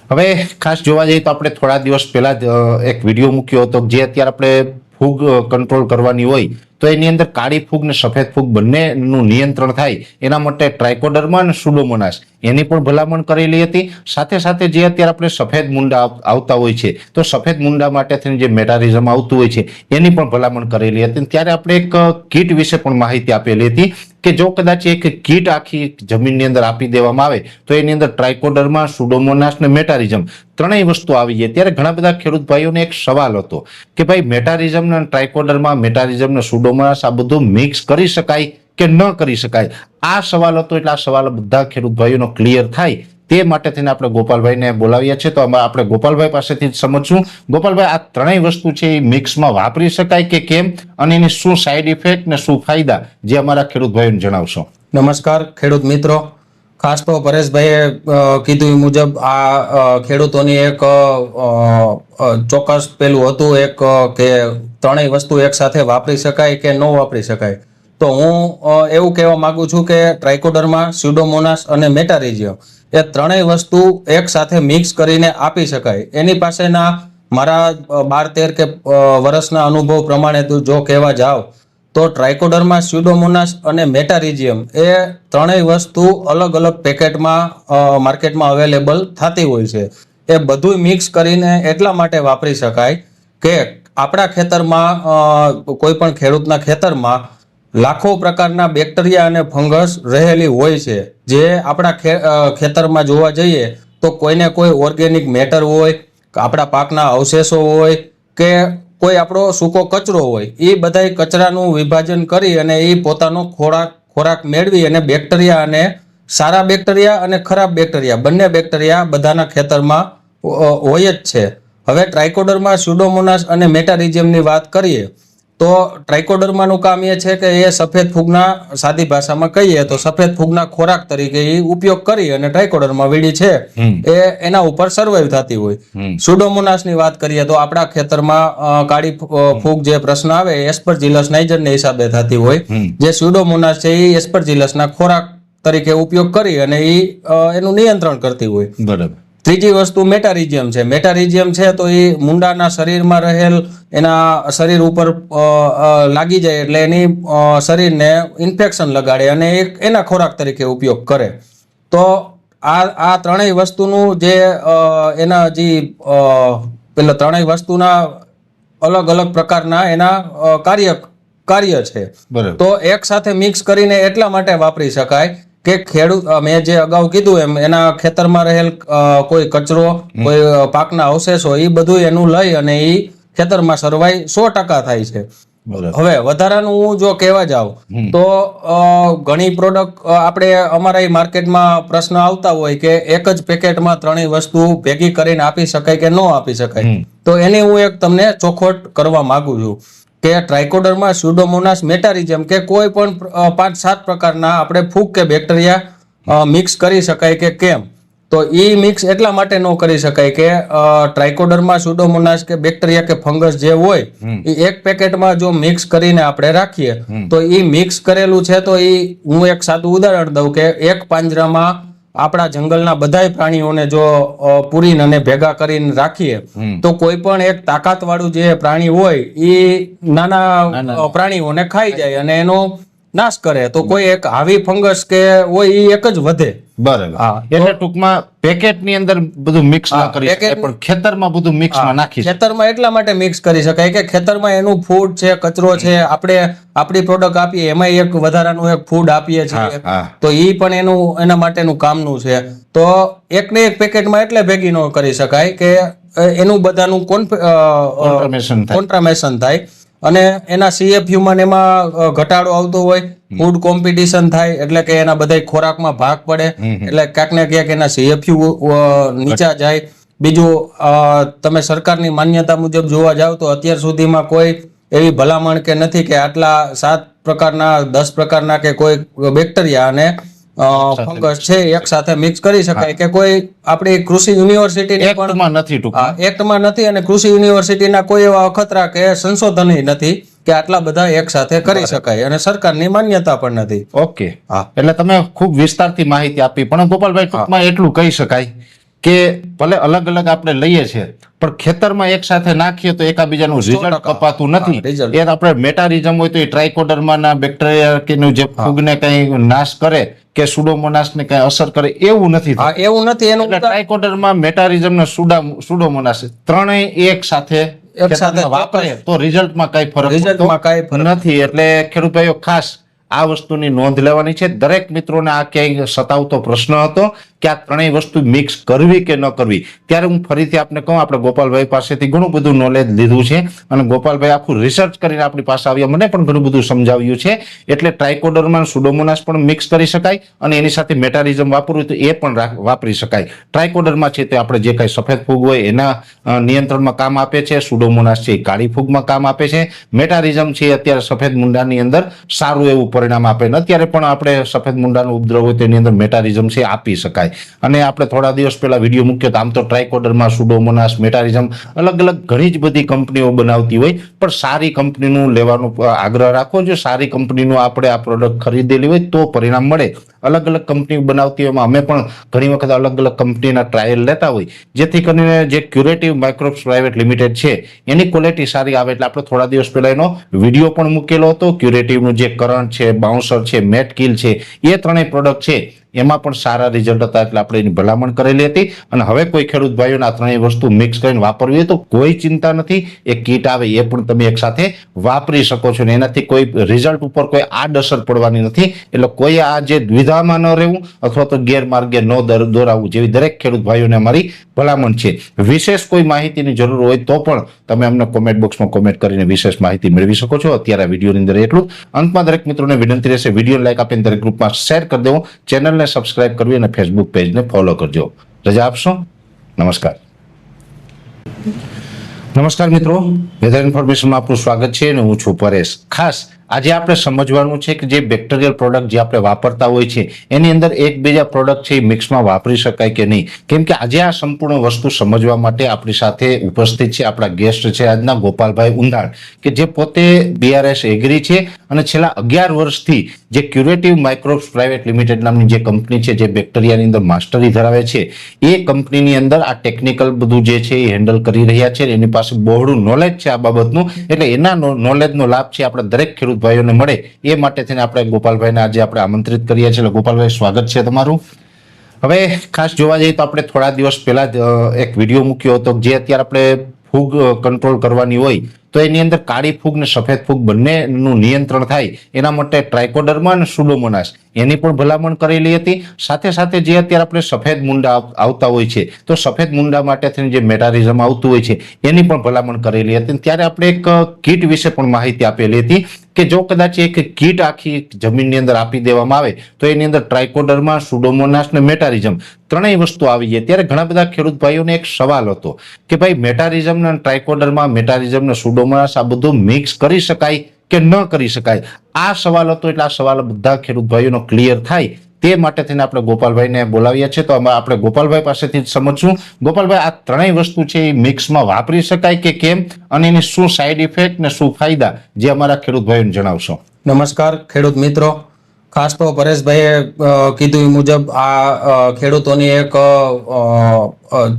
હવે ખાસ જોવા જઈએ તો આપણે થોડા દિવસ પહેલા જ એક વિડીયો મૂક્યો હતો જે અત્યારે આપણે ફૂગ કંટ્રોલ કરવાની હોય તો એની અંદર કાળી ફૂગ ને સફેદ ફૂગ બંનેનું નિયંત્રણ થાય એના માટે ટ્રાઇકોડર્મા અને સુડોમોનાસ એની પણ ભલામણ કરેલી હતી. સાથે સાથે જે અત્યારે આપણે સફેદ મૂંડા આવતા હોય છે તો સફેદ મૂંડા માટે થઈને જે મેટારિઝમ આવતું હોય છે એની પણ ભલામણ કરેલી હતી. ત્યારે આપણે એક કીટ વિશે પણ માહિતી આપેલી હતી કે જો કદાચ એક કીટ આખી જમીનની અંદર આપી દેવામાં આવે તો એની અંદર ટ્રાઇકોડર્મા, સુડોમોનાસ ને મેટારિઝમ ત્રણેય વસ્તુ આવી જાય. ત્યારે ઘણા બધા ખેડૂત ભાઈઓને એક સવાલ હતો કે ભાઈ મેટારિઝમ ને ટ્રાઇકોડર્મા, મેટારિઝમ ને સુડોમોનાસ આ બધું મિક્સ કરી શકાય કે ન કરી શકાય? આ સવાલ હતો. એટલે આ સવાલ બધા ખેડૂત ભાઈઓનો ક્લિયર થાય તે માટે થઈને આપણે ગોપાલભાઈને બોલાવ્યા છે. તો આપણે ગોપાલભાઈ પાસેથી જ સમજશું. ગોપાલભાઈ, આ ત્રણેય વસ્તુ છે એ મિક્સમાં વાપરી શકાય કે કેમ, અને એની શું સાઈડ ઇફેક્ટ ને શું ફાયદા જે અમારા ખેડૂત ભાઈઓને જણાવશો. નમસ્કાર ખેડૂત મિત્રો. ખાસ તો પરેશભાઈએ કીધું એ મુજબ આ ખેડૂતોની એક ચોક્કસ પેલું હતું એક કે ત્રણેય વસ્તુ એક સાથે વાપરી શકાય કે ન વાપરી શકાય. તો હું એવું કહેવા માંગુ છું કે ટ્રાઇકોડર્મા, સ્યુડોમોનાસ અને મેટારિઝિયમ એ ત્રણેય વસ્તુ એક સાથે મિક્સ કરીને આપી શકાય. એની પાસેના મારા 12-13 કે વર્ષના અનુભવ પ્રમાણે જો કહેવા જાવ તો ટ્રાઇકોડર્મા, સ્યુડોમોનાસ અને મેટારિઝિયમ એ ત્રણેય વસ્તુ અલગ અલગ પેકેટમાં માર્કેટમાં અવેલેબલ થતી હોય છે. એ બધું મિક્સ કરીને એટલા માટે વાપરી શકાય કે આપણા ખેતરમાં કોઈ પણ ખેડૂતના ખેતરમાં લાખો પ્રકારના બેક્ટેરિયા અને ફંગસ રહેલી હોય છે. જે આપણા ખેતરમાં જોવા જઈએ તો કોઈને કોઈ ઓર્ગેનિક મેટર હોય, આપણા પાકના અવશેષો હોય કે કોઈ આપણો સૂકો કચરો હોય, એ બધા કચરાનું વિભાજન કરી અને એ પોતાનો ખોરાક મેળવી અને બેક્ટેરિયા અને સારા બેક્ટેરિયા અને ખરાબ બેક્ટેરિયા બંને બેક્ટેરિયા બધાના ખેતરમાં હોય જ છે. હવે ટ્રાઇકોડર્મા, સ્યુડોમોનાસ અને મેટારિઝિયમની વાત કરીએ તો ટ્રાઇકોડર્માનું કામ એ છે કે એ સફેદ ફૂગના, સાદી ભાષામાં કહીએ તો સફેદ ફૂગના ખોરાક તરીકે એ ઉપયોગ કરી અને ટ્રાઇકોડર્મા વીડી છે એ એના ઉપર સર્વાઈવ થતી હોય. સ્યુડોમોનાસની વાત કરીએ તો આપણા ખેતરમાં કાળી ફૂગ જે પ્રશ્ન આવે એસ્પરજીલસ નાઇજરને હિસાબે થતી હોય. જે સ્યુડોમોનાસ છે એ એસ્પરજીલસના ખોરાક તરીકે ઉપયોગ કરી અને એ એનું નિયંત્રણ કરતી હોય. બરાબર. ત્રીજી વસ્તુ મેટારિઝિયમ છે. મેટારિઝિયમ છે તો એ મૂંડાના શરીરમાં રહેલ એના શરીર ઉપર લાગી જાય એટલે એની શરીરને ઇન્ફેક્શન લગાડે અને એના ખોરાક તરીકે ઉપયોગ કરે. તો આ ત્રણેય વસ્તુનું જે એના જે પેલા ત્રણેય વસ્તુના અલગ અલગ પ્રકારના એના કાર્ય છે. તો એક સાથે મિક્સ કરીને એટલા માટે વાપરી શકાય કે ખેડૂત, મેં જે અગાઉ કીધું એમ, એના ખેતરમાં રહેલ કોઈ કચરો, કોઈ પાકના અવશેષો એ બધું એનું લઈ અને એ ખેતરમાં સર્વાઈ 100% થાય છે. બરાબર. હવે વધારાનું હું જો કહેવા જાઉં તો ઘણી પ્રોડક્ટ આપણે અમારા માર્કેટમાં પ્રશ્ન આવતા હોય કે એક જ પેકેટમાં ત્રણેય વસ્તુ ભેગી કરીને આપી શકાય કે ન આપી શકાય. તો એની હું એક તમને ચોખવટ કરવા માંગુ છું કે ટ્રાઇકોડર્મા, સ્યુડોમોનાસ, મેટારિઝમ કે કોઈ પણ 5-7 પ્રકારના આપણે ફૂગ કે બેક્ટેરિયા મિક્સ કરી શકાય કે કેમ. તો એ મિક્સ એટલા માટે ન કરી શકાય કે ટ્રાઇકોડર્મા, સ્યુડોમોનાસ કે બેક્ટેરિયા કે ફંગસ જે હોય એ એક પેકેટમાં જો મિક્સ કરીને આપણે રાખીએ તો એ મિક્સ કરેલું છે. તો એ હું એક સાદું ઉદાહરણ દઉં કે એક પાંજરામાં આપણા જંગલના બધાય પ્રાણીઓને જો પૂરીને અને ભેગા કરીને રાખીએ તો કોઈ પણ એક તાકાતવાળું જે પ્રાણી હોય એ નાના પ્રાણીઓને ખાઈ જાય અને એનો નાશ કરે. તો કોઈ એક હાવી ફંગસ કે હોય એ એક જ વધે. બરાબર. હા. એટલે ટૂંકમાં પેકેટ ની અંદર બધું મિક્સ ના કરી શકાય, પણ ખેતરમાં બધું મિક્સમાં નાખી શકાય. ખેતરમાં એટલા માટે મિક્સ કરી શકાય કે ખેતરમાં એનું ફૂડ છે, કચરો છે, આપણે આપણી પ્રોડક્ટ આપીએ એમાં એક વધારાનું એક ફૂડ આપીએ છીએ હા. તો એ પણ એના માટેનું કામનું છે. તો એક ને એક પેકેટમાં એટલે ભેગી ન કરી શકાય કે એનું બધાનું Contramission થાય. કોન્ટ્રામેશન થાય અને એના CFU માં ને એમાં ઘટાડો આવતો હોય, ફૂડ કોમ્પિટિશન થાય એટલે કે એના બધા ખોરાકમાં ભાગ પડે એટલે ક્યાંક ને ક્યાંક એના CFU નીચા જાય. બીજું તમે સરકારની માન્યતા મુજબ જોવા જાવ તો અત્યાર સુધીમાં કોઈ એવી ભલામણ કે નથી કે આટલા 7 પ્રકારના 10 પ્રકારના કે કોઈ બેક્ટેરિયા અને ફંગસ છે એક સાથે મિક્સ કરી શકાય કે કોઈ આપણી કૃષિ યુનિવર્સિટીની પણ એક્ટમાં નથી ટૂંકમાં. એક્ટમાં નથી અને કૃષિ યુનિવર્સિટીના કોઈ એવા અખતરા કે સંશોધન નથી કે આટલા બધા એક સાથે કરી શકાય અને સરકારની માન્યતા પણ નથી. ઓકે. હા. એટલે તમે ખૂબ વિસ્તારથી માહિતી આપી, પણ ગોપાલભાઈ ટૂંકમાં એટલું કહી શકાય કે ભલે અલગ અલગ આપણે લઈએ છીએ પણ ખેતરમાં એક સાથે નાખીએ તો એકાબીજાનું રિઝલ્ટ કપાતું નથી. result. એ આપણે મેટારિઝમ હોય તો એ ટ્રાઇકોડર્માના બેક્ટેરિયા કે નું જે ફૂગને કઈ નાશ કરે કે સુડોમોનાસને કઈ અસર કરે એવું નથી થતું. હા, એવું નથી. એનું એટલે ટ્રાઇકોડર્મા, મેટારિઝમ ને સુડોમોનાસ ત્રણેય એક સાથે ખેતરમાં વાપરે તો રિઝલ્ટમાં કઈ ફરક રિઝલ્ટમાં કાંઈ પડતો નથી. એટલે ખેડૂત ભાઈઓ ખાસ આ વસ્તુની નોંધ લેવાની છે. દરેક મિત્રોને આ ક્યાંય સતાવતો પ્રશ્ન હતો કે આ ત્રણેય વસ્તુ મિક્સ કરવી કે ન કરવી. ત્યારે હું ફરીથી આપને કહું, આપણે ગોપાલભાઈ પાસેથી ઘણું બધું નોલેજ લીધું છે અને ગોપાલભાઈ આખું રિસર્ચ કરીને આપણી પાસે આવ્યા, મને પણ ઘણું બધું સમજાવ્યું છે. એટલે ટ્રાઇકોડર્મા, સુડોમોનાસ પણ મિક્સ કરી શકાય અને એની સાથે મેટારિઝમ વાપરવું તો એ પણ વાપરી શકાય. ટ્રાઇકોડર્મા છે તે આપણે જે કાંઈ સફેદ ફૂગ હોય એના નિયંત્રણમાં કામ આપે છે. સુડોમોનાસ છે એ કાળી ફૂગમાં કામ આપે છે. મેટારિઝમ છે એ અત્યારે સફેદ મૂંડાની અંદર સારું એવું પરિણામ આપે ને અત્યારે પણ આપણે સફેદ મૂંડાનો ઉપદ્રવ હોય તેની અંદર મેટારિઝમ છે આપી શકાય. અને આપણે થોડા દિવસ પહેલા વિડીયો મૂક્યો તો આમ તો ટ્રાઇકોડર્મા, સુડોમોનાસ, મેટારિઝમ અલગ અલગ ઘણી જ બધી કંપનીઓ બનાવતી હોય, પણ સારી કંપનીનું લેવાનો આગ્રહ રાખવો જોઈએ. સારી કંપનીનું આપણે આ પ્રોડક્ટ ખરીદેલી હોય તો પરિણામ મળે. અલગ અલગ કંપની બનાવતી હોય એમાં અમે પણ ઘણી વખત અલગ અલગ કંપનીના ટ્રાયલ લેતા હોય, જેથી કરીને જે ક્યુરેટિવ માઇક્રોબ્સ પ્રાઇવેટ લિમિટેડ છે એની ક્વોલિટી સારી આવે. એટલે આપણે થોડા દિવસ પહેલા એનો વિડીયો પણ મૂકેલો હતો. ક્યુરેટિવનું જે કરંટ છે, બાઉન્સર છે, મેટ કિલ છે, એ ત્રણેય પ્રોડક્ટ છે એમાં પણ સારા રિઝલ્ટ હતા. એટલે આપણે એની ભલામણ કરેલી હતી. અને હવે કોઈ ખેડૂત ભાઈઓને આ ત્રણેય વસ્તુ મિક્સ કરીને વાપરવી હોય તો કોઈ ચિંતા નથી. એ કીટ આવે એ પણ તમે એક સાથે વાપરી શકો છો ને એનાથી કોઈ રિઝલ્ટ ઉપર કોઈ આડઅસર પડવાની નથી. એટલે કોઈ આ જે દ્વિધામાં ન રહેવું અથવા તો ગેરમાર્ગે ન દોરાવવું જેવી દરેક ખેડૂત ભાઈઓને અમારી ભલામણ છે. વિશેષ કોઈ માહિતીની જરૂર હોય તો પણ તમે અમને કોમેન્ટ બોક્સમાં કોમેન્ટ કરીને વિશેષ માહિતી મેળવી શકો છો. અત્યારે આ વિડીયોની અંદર એટલું. અંતમાં દરેક મિત્રોને વિનંતી રહેશે, વિડીયો લાઈક આપીને દરેક ગ્રુપમાં શેર કરી દેવો, ચેનલને સબસ્ક્રાઇબ કરવી અને ફેસબુક પેજને ફોલો કરજો. રજા આપશો. નમસ્કાર. નમસ્કાર મિત્રો, વેધર ઇન્ફોર્મેશનમાં આપનું સ્વાગત છે અને હું છું પરેશ. ખાસ આજે આપણે સમજવાનું છે કે જે બેક્ટેરિયલ પ્રોડક્ટ જે આપણે વાપરતા હોય છે એની અંદર એકબીજા પ્રોડક્ટ છે એ મિક્સમાં વાપરી શકાય કે નહીં. કેમ કે આજે આ સંપૂર્ણ વસ્તુ સમજવા માટે આપણી સાથે ઉપસ્થિત છે આપણા ગેસ્ટ છે આજના ગોપાલભાઈ ઉંધાડ, કે જે પોતે BRS એગ્રી છે અને છેલ્લા 11 વર્ષથી જે ક્યુરેટિવ માઇક્રોબ્સ પ્રાઇવેટ લિમિટેડ નામની જે કંપની છે જે બેક્ટેરિયાની અંદર માસ્ટરી ધરાવે છે એ કંપનીની અંદર આ ટેકનિકલ બધું જે છે એ હેન્ડલ કરી રહ્યા છે. એની પાસે બહોળું નોલેજ છે આ બાબતનું. એટલે એના નોલેજનો લાભ છે આપણે દરેક ખેડૂત ભાઈઓને મળે એ માટે થઈને આપણે ગોપાલભાઈને આજે આપણે આમંત્રિત કરીએ છીએ. ગોપાલભાઈ, સ્વાગત છે તમારું. હવે ખાસ જોવા જઈએ તો આપણે થોડા દિવસ પહેલા જ એક વિડીયો મૂક્યો હતો જે અત્યારે આપણે ફૂગ કંટ્રોલ કરવાની હોય તો એની અંદર કાળી ફૂગ ને સફેદ ફૂગ બંનેનું નિયંત્રણ થાય એના માટે ટ્રાઇકોડર્મા અને સુડોમોનાસ એની પણ ભલામણ કરેલી હતી. સાથે સાથે જે અત્યારે આપણે સફેદ મુંડા આવતા હોય છે તો સફેદ મુંડા માટે થઈને જે મેટારિઝમ આવતું હોય છે એની પણ ભલામણ કરેલી હતી. ત્યારે આપણે એક કીટ વિશે પણ માહિતી આપેલી હતી કે જો કદાચ એક કીટ આખી જમીનની અંદર આપી દેવામાં આવે તો એની અંદર ટ્રાઇકોડર્મા, સુડોમોનાસ ને મેટારિઝમ ત્રણેય વસ્તુ આવી જાય. ત્યારે ઘણા બધા ખેડૂત ભાઈઓને એક સવાલ હતો કે ભાઈ મેટારિઝમ ને ટ્રાઇકોડર્મા, મેટારિઝમ ને સુડોમોનાસ આ બધું મિક્સ કરી શકાય કે ન કરી શકાય? આ સવાલ હતો. એટલે આ સવાલ બધા ખેડૂત ભાઈઓનો ક્લિયર થાય તે માટે થઈને આપણે ગોપાલભાઈને બોલાવ્યા છે. તો આપણે ગોપાલભાઈ પાસેથી જ સમજશું. ગોપાલભાઈ, આ ત્રણેય વસ્તુ છે એ મિક્સમાં વાપરી શકાય કે કેમ, અને એની શું સાઈડ ઇફેક્ટ ને શું ફાયદા, જે અમારા ખેડૂત ભાઈઓને જણાવશો. નમસ્કાર ખેડૂત મિત્રો. ખાસ તો પરેશભાઈએ કીધું એ મુજબ આ ખેડૂતોની એક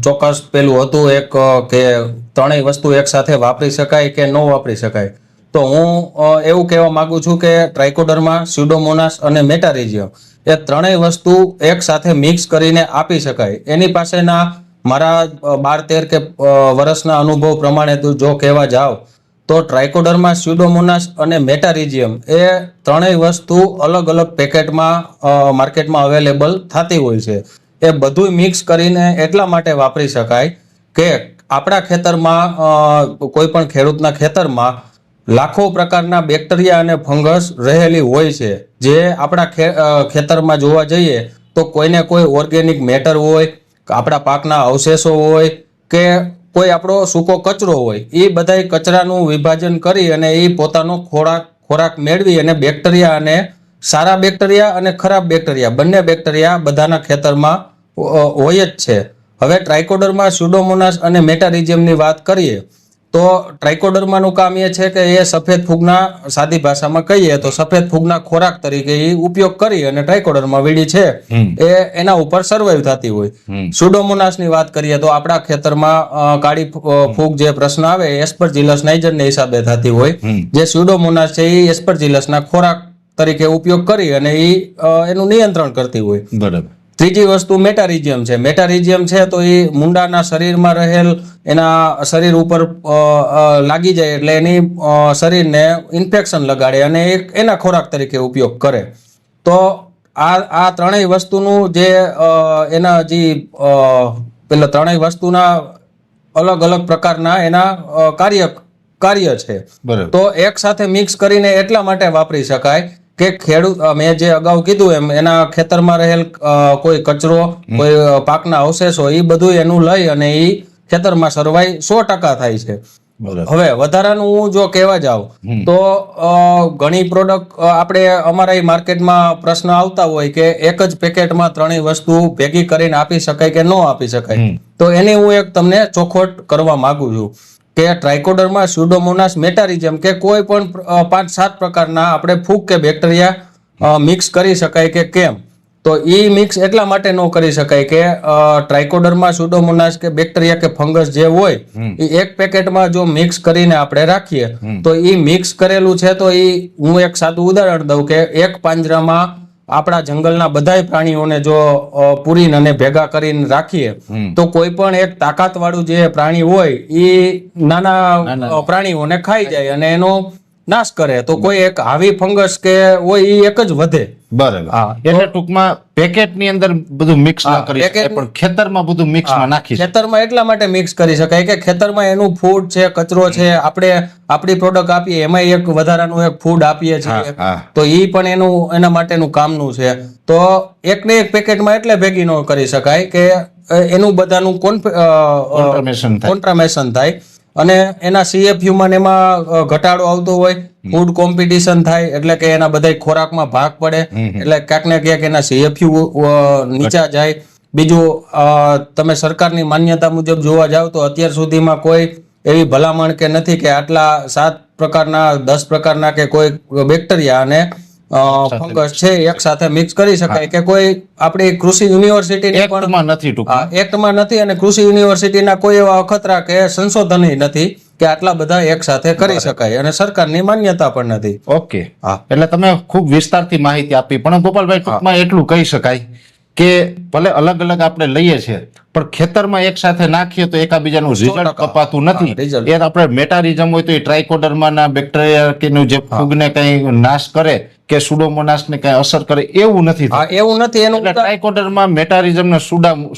ચોક્કસ પેલું હતું એક કે ત્રણેય વસ્તુ એક સાથે વાપરી શકાય કે ન વાપરી શકાય. તો હું એવું કહેવા માંગુ છું કે ટ્રાઇકોડર્મા, સ્યુડોમોનાસ અને મેટારિઝિયમ એ ત્રણેય વસ્તુ એક સાથે મિક્સ કરીને આપી શકાય. એની પાસેના મારા 12-13 કે વર્ષના અનુભવ પ્રમાણે જો કહેવા જાવ તો ટ્રાઇકોડર્મા, સ્યુડોમોનાસ અને મેટારિઝિયમ એ ત્રણેય વસ્તુ અલગ અલગ પેકેટમાં માર્કેટમાં અવેલેબલ થતી હોય છે. એ બધું મિક્સ કરીને એટલા માટે વાપરી શકાય કે આપણા ખેતરમાં કોઈ પણ ખેડૂતના ખેતરમાં લાખો પ્રકારના બેક્ટેરિયા અને ફંગસ રહેલી હોય છે. જે આપણા ખેતરમાં જોવા જઈએ તો કોઈને કોઈ ઓર્ગેનિક મેટર હોય, આપણા પાકના અવશેષો હોય કે કોઈ આપણો સૂકો કચરો હોય, એ બધા કચરાનું વિભાજન કરી અને એ પોતાનો ખોરાક મેળવી અને બેક્ટેરિયા અને સારા બેક્ટેરિયા અને ખરાબ બેક્ટેરિયા બંને બેક્ટેરિયા બધાના ખેતરમાં હોય જ છે. હવે ટ્રાઇકોડર્મા, સ્યુડોમોનાસ અને મેટારિઝિયમની વાત કરીએ તો ટ્રાઇકોડર્માનું કામ એ છે કે એ સફેદ ફૂગના, સાદી ભાષામાં કહીએ તો સફેદ ફૂગના ખોરાક તરીકે એ ઉપયોગ કરી અને ટ્રાઇકોડર્મા વીડી છે એ એના ઉપર સર્વાઈવ થતી હોય. સ્યુડોમોનાસની વાત કરીએ તો આપણા ખેતરમાં કાળી ફૂગ જે પ્રશ્ન આવે એસ્પરજીલસ નાઇજરને હિસાબે થતી હોય. જે સ્યુડોમોનાસ છે એ એસ્પરજીલસના ખોરાક તરીકે ઉપયોગ કરી અને એ એનું નિયંત્રણ કરતી હોય. બરાબર. ત્રીજી વસ્તુ મેટારિઝિયમ છે. મેટારિઝિયમ છે તો એ મુંડાના શરીરમાં રહેલ એના શરીર ઉપર લાગી જાય એટલે એની શરીરને ઇન્ફેક્શન લગાડે અને એના ખોરાક તરીકે ઉપયોગ કરે. તો આ ત્રણેય વસ્તુનું જે એના જે પેલા ત્રણેય વસ્તુના અલગ અલગ પ્રકારના એના કાર્ય છે. તો એક સાથે મિક્સ કરીને એટલા માટે વાપરી શકાય કે ખેડૂત, મેં જે અગાઉ કીધું એમ, એના ખેતરમાં રહેલ કોઈ કચરો, કોઈ પાકના અવશેષો એ બધું એનું લઈ અને એ ખેતરમાં સર્વાઈ 100% થાય છે. હવે વધારાનું હું જો કહેવા જાઉં તો ઘણી પ્રોડક્ટ આપણે અમારા માર્કેટમાં પ્રશ્ન આવતા હોય કે એક જ પેકેટમાં ત્રણેય વસ્તુ ભેગી કરીને આપી શકાય કે ન આપી શકાય. તો એની હું એક તમને ચોખવટ કરવા માંગુ છું કે ટ્રાઇકોડર્મા, સ્યુડોમોનાસ, મેટારિઝિયમ કે કોઈ પણ 5-7 પ્રકારના આપણે ફૂગ કે બેક્ટેરિયા મિક્સ કરી શકાય કે કેમ? તો એ મિક્સ એટલા માટે ન કરી શકાય કે ટ્રાઇકોડર્મા, સ્યુડોમોનાસ કે બેક્ટેરિયા કે ફંગસ જે હોય એ એક પેકેટમાં જો મિક્સ કરીને આપણે રાખીએ તો એ મિક્સ કરેલું છે તો એ હું એક સાદું ઉદાહરણ દઉં કે એક પાંજરામાં આપણા જંગલના બધાય પ્રાણીઓને જો પૂરીને અને ભેગા કરીને રાખીએ તો કોઈ પણ એક તાકાતવાળું જે પ્રાણી હોય એ નાના પ્રાણીઓને ખાઈ જાય અને એનો નાશ કરે. તો કોઈ એક હાવી ફંગસ કે હોય એ એક જ વધે. બરાબર. એટલે ટૂંકમાં પેકેટની અંદર બધું મિક્સ ના કરી શકાય પણ ખેતરમાં બધું મિક્સમાં નાખી શકાય. ખેતરમાં એટલા માટે મિક્સ કરી શકાય કે ખેતરમાં એનું ફૂડ છે, કચરો છે, આપણે આપણી પ્રોડક્ટ આપીએ એમાં એક વધારાનું એક ફૂડ આપીએ છીએ તો એ પણ એના માટેનું કામનું છે. તો એકને એક પેકેટમાં એટલે ભેગી ન કરી શકાય કે એનું બધાનું કોન્ટ્રામેશન થાય અને એના CFU માં એમાં ઘટાડો આવતો હોય, ફૂડ કોમ્પિટિશન થાય એટલે કે એના બધા ખોરાકમાં ભાગ પડે એટલે ક્યાંક ને ક્યાંક એના CFU નીચા જાય. બીજું, તમે સરકારની માન્યતા મુજબ જોવા જાવ તો અત્યાર સુધીમાં કોઈ એવી ભલામણ કે નથી કે આટલા 7 પ્રકારના 10 પ્રકારના કે કોઈ બેક્ટેરિયા અને ફંગસ છે એક સાથે મિક્સ કરી શકાય કે કોઈ આપણી કૃષિ યુનિવર્સિટી એક્ટમાં નથી અને કૃષિ યુનિવર્સિટીના કોઈ એવા અખતરા કે સંશોધન નથી કે આટલા બધા એક સાથે કરી શકાય અને સરકારની માન્યતા પણ નથી. ઓકે. એટલે તમે ખૂબ વિસ્તારથી માહિતી આપી પણ ગોપાલભાઈ ટૂંકમાં એટલું કહી શકાય કે ભલે અલગ અલગ આપણે લઈએ છીએ પણ ખેતરમાં એક સાથે નાખીએ તો એકાબીજાનું રિઝલ્ટ 100% કપાતું નથી. result. એ આપણે મેટારિઝમ હોય તો એ ટ્રાઇકોડર્માના બેક્ટેરિયા કે નું જે ફૂગને કઈ નાશ કરે કે સુડોમોનાસને કઈ અસર કરે એવું નથી થતું. એવું નથી. એનું એટલે ટ્રાઇકોડર્મા, મેટારિઝમ ને